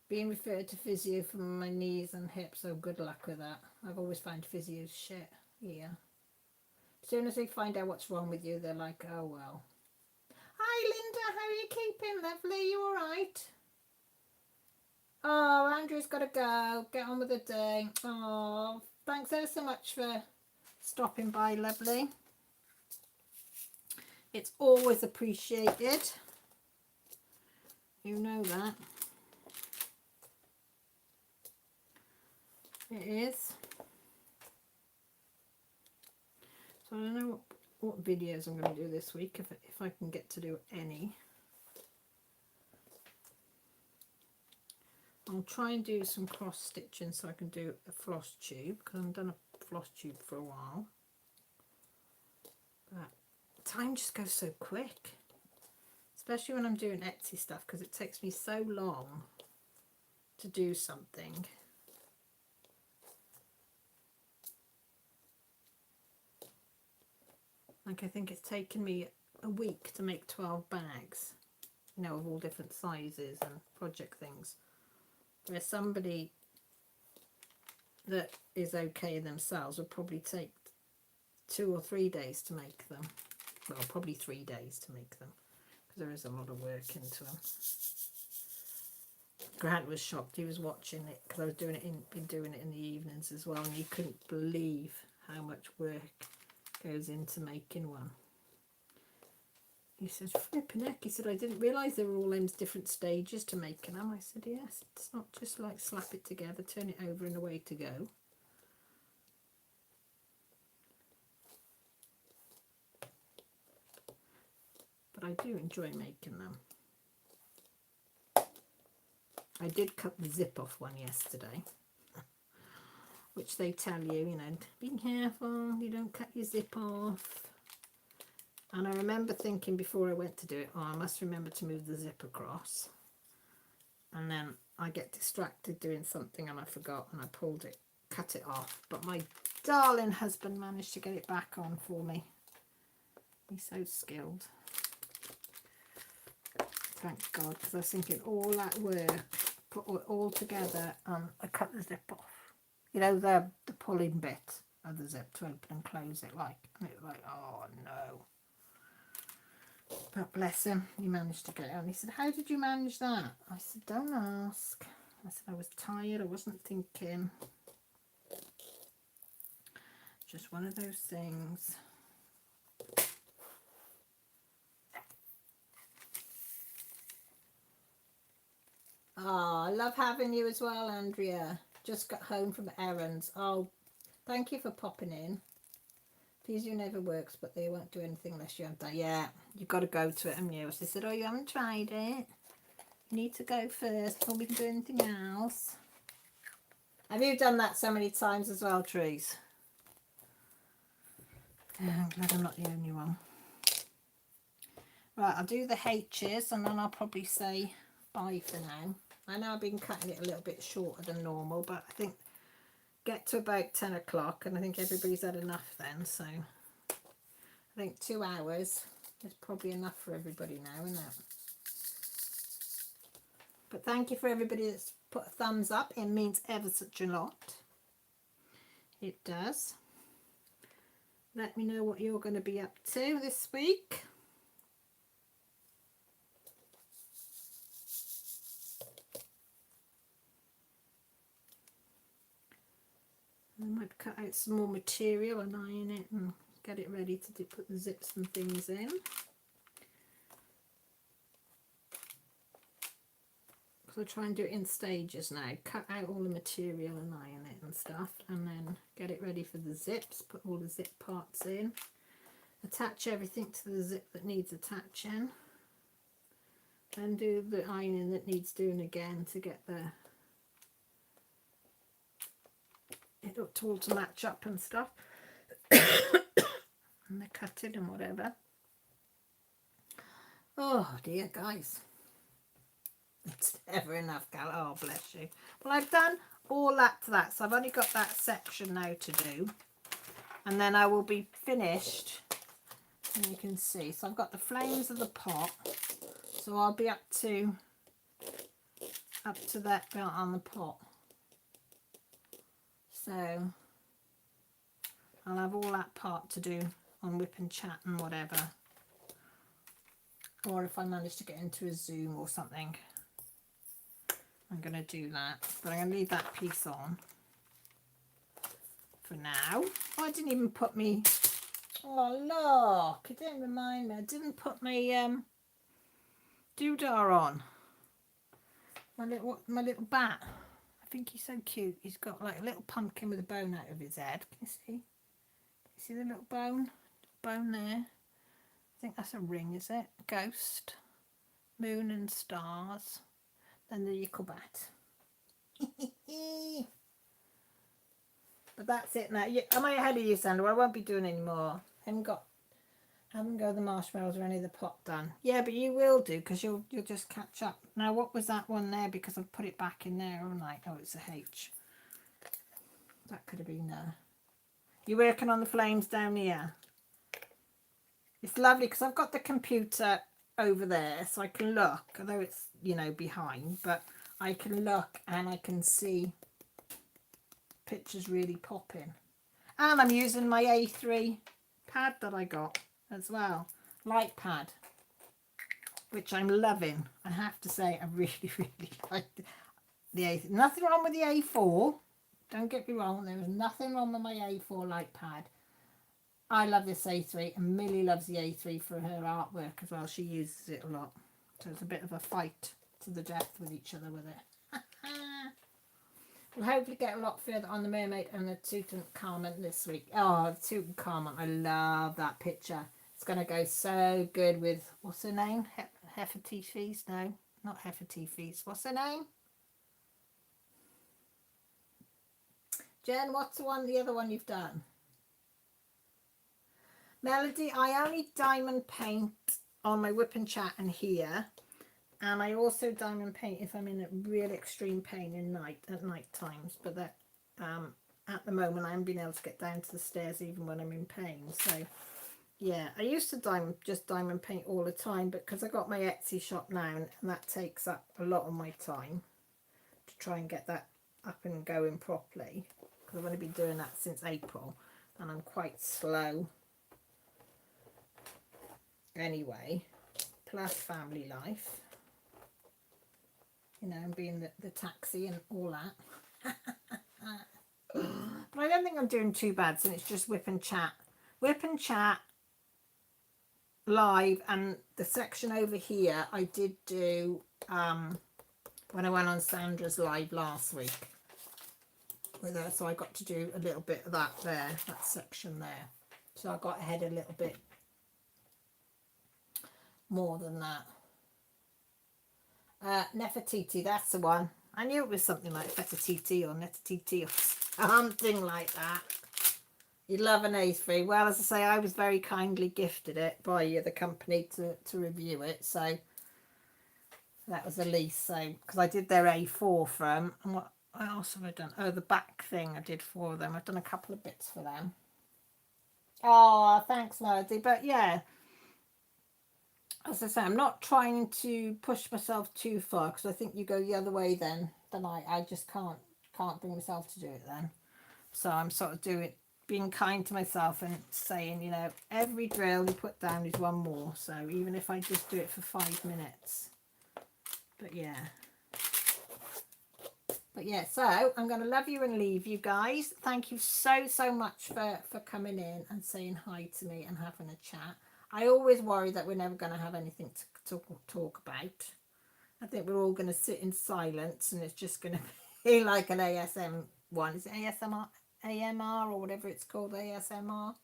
Being referred to physio for my knees and hips, so good luck with that. I've always found physio's shit. Yeah. As soon as they find out what's wrong with you, they're like, oh well. Hi Linda, how are you keeping, lovely? You alright? Oh, Andrew's got to go. Get on with the day. Oh, thanks ever so much for stopping by, lovely. It's always appreciated. You know that. It is. So I don't know what videos I'm going to do this week, if I can get to do any. I'll try and do some cross stitching so I can do a floss tube, because I haven't done a floss tube for a while. But time just goes so quick, especially when I'm doing Etsy stuff, because it takes me so long to do something. Like, I think it's taken me a week to make 12 bags, you know, of all different sizes and project things. Where somebody that is okay themselves would probably take 2 or 3 days to make them. Well, probably 3 days to make them, because there is a lot of work into them. Grant was shocked. He was watching it because I was been doing it in the evenings as well, and he couldn't believe how much work goes into making one. He said, flipping heck, he said, I didn't realise there were all those different stages to making them. I said, yes, it's not just like slap it together, turn it over and away to go. But I do enjoy making them. I did cut the zip off one yesterday, which they tell you, you know, be careful, you don't cut your zip off. And I remember thinking before I went to do it, oh, I must remember to move the zip across. And then I get distracted doing something and I forgot, and I pulled it, cut it off. But my darling husband managed to get it back on for me. He's so skilled. Thank God, because I was thinking all that work, put it all together, and I cut the zip off. You know, the pulling bit of the zip to open and close it, like, and it was like, oh no. But bless him, he managed to get it on. He said, how did you manage that? I said, don't ask. I said, I was tired, I wasn't thinking. Just one of those things. Oh, I love having you as well, Andrea. Just got home from errands. Oh, thank you for popping in. Physio never works, but they won't do anything unless you have done. Yeah, you've got to go to it, haven't you? They said, oh, you haven't tried it. You need to go first before we can do anything else. Have you done that so many times as well, Trees? Yeah, I'm glad I'm not the only one. Right, I'll do the H's and then I'll probably say bye for now. I know I've been cutting it a little bit shorter than normal, but I think get to about 10 o'clock and I think everybody's had enough then, so I think 2 hours is probably enough for everybody now, isn't it? But thank you for everybody that's put a thumbs up. It means ever such a lot. It does. Let me know what you're going to be up to this week. I might cut out some more material and iron it and get it ready to put the zips and things in. So try and do it in stages now. Cut out all the material and iron it and stuff, and then get it ready for the zips. Put all the zip parts in. Attach everything to the zip that needs attaching. and do the ironing that needs doing again to get it all to match up and stuff. And the cutting and whatever. Oh dear, guys. It's never enough, gal. Oh, bless you. Well, I've done all that to that, so I've only got that section now to do. And then I will be finished. And you can see. So I've got the flames of the pot. So I'll be up to that bit on the pot. So I'll have all that part to do on Whip and Chat and whatever. Or if I manage to get into a Zoom or something, I'm going to do that. But I'm going to leave that piece on for now. Oh, I didn't even put me... Oh, look. It didn't remind me. I didn't put my doodah on. My little bat. I think he's so cute. He's got like a little pumpkin with a bone out of his head. Can you see? Can you see the little bone? Bone there. I think that's a ring, is it? Ghost. Moon and stars. Then the yickle bat. But that's it now. Am I ahead of you, Sandra? I won't be doing any more. I haven't got the marshmallows or any of the pot done. Yeah, but you will do, because you'll just catch up. Now, what was that one there? Because I've put it back in there, haven't I? Oh, it's a H. That could have been you working on the flames down here? It's lovely because I've got the computer over there, so I can look, although it's, behind, but I can look and I can see pictures really popping. And I'm using my A3 pad that I got as well, light pad, which I'm loving. I have to say, I really, really like the A3. Nothing wrong with the A4. Don't get me wrong, there is nothing wrong with my A4 light pad. I love this A3, and Millie loves the A3 for her artwork as well. She uses it a lot. So it's a bit of a fight to the death with each other with it. We'll hopefully get a lot further on the mermaid and the Tutankhamun this week. Oh, the Tutankhamun. I love that picture. It's going to go so good with, what's her name? Heffertefees? No, not Heffertefees. What's her name? Jen, what's the other one you've done? Melody, I only diamond paint on my Whip and Chat and here. And I also diamond paint if I'm in a real extreme pain at night times. But that at the moment I haven't been able to get down to the stairs even when I'm in pain. So yeah, I used to just diamond paint all the time, but because I got my Etsy shop now, and that takes up a lot of my time to try and get that up and going properly. Because I've only been doing that since April, and I'm quite slow anyway. Plus family life. And being the taxi and all that. But I don't think I'm doing too bad, since it's just Whip and Chat. Whip and Chat live, and the section over here I did do when I went on Sandra's live last week with her. So I got to do a little bit of that there, that section there. So I got ahead a little bit more than that. Nefertiti, that's the one. I knew it was something like Fetatiti or Netatiti or something like that. You'd love an A3. Well, as I say, I was very kindly gifted it by the company to review it. So that was the least. So, because I did their A4 for them. And what else have I done? Oh, the back thing I did for them. I've done a couple of bits for them. Oh, thanks, Melody. But yeah, as I say, I'm not trying to push myself too far, because I think you go the other way then I just can't bring myself to do it then. So I'm sort of being kind to myself and saying, every drill you put down is one more. So even if I just do it for 5 minutes. But yeah, so I'm going to love you and leave you guys. Thank you so much for coming in and saying hi to me and having a chat. I always worry that we're never going to have anything to talk about. I think we're all going to sit in silence, and it's just going to be like an ASM one. Is it ASMR? AMR or whatever it's called? ASMR?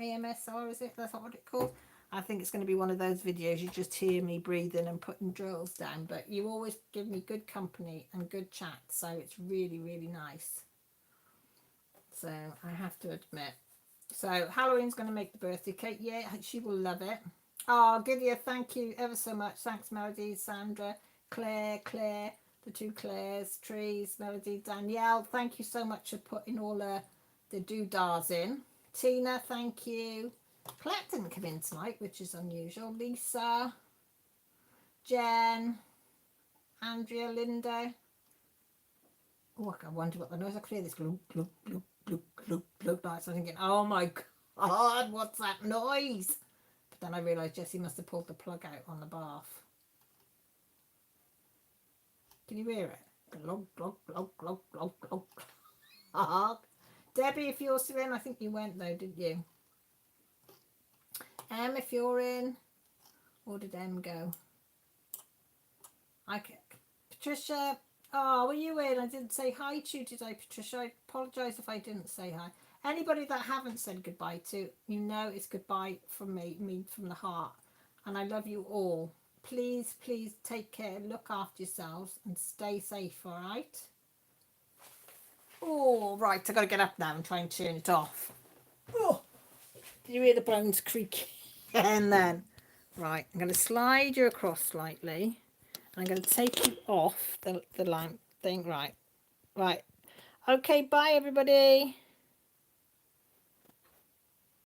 AMSR, is it? That's not what it's called. I think it's going to be one of those videos you just hear me breathing and putting drills down, but you always give me good company and good chat, so it's really, really nice. So I have to admit. So Halloween's going to make the birthday cake. Yeah, she will love it. Oh, Gideon, thank you ever so much. Thanks, Melody, Sandra, Claire, the two Claires, Trees, Melody, Danielle. Thank you so much for putting all the doodads in. Tina, thank you. Claire didn't come in tonight, which is unusual. Lisa, Jen, Andrea, Linda. Oh, I wonder what the noise. I could hear this gloop, gloop, gloop, gloop, gloop, gloop. Like, so I'm thinking, oh my God, what's that noise? But then I realised Jessie must have pulled the plug out on the bath. Can you hear it? Glug, glug, glug, glug, glug, glug. Debbie, if you're still in, I think you went though, didn't you? Em, if you're in, or did Em go? Patricia, oh, were you in? I didn't say hi to you, did I, Patricia? I apologise if I didn't say hi. Anybody that I haven't said goodbye to, you know it's goodbye from me from the heart. And I love you all. Please, please take care, look after yourselves and stay safe, all right? Oh, right, I've got to get up now and try and turn it off. Oh, did you hear the bones creak? And then, right, I'm going to slide you across slightly. I'm going to take you off the lamp thing. Right. Okay, bye everybody.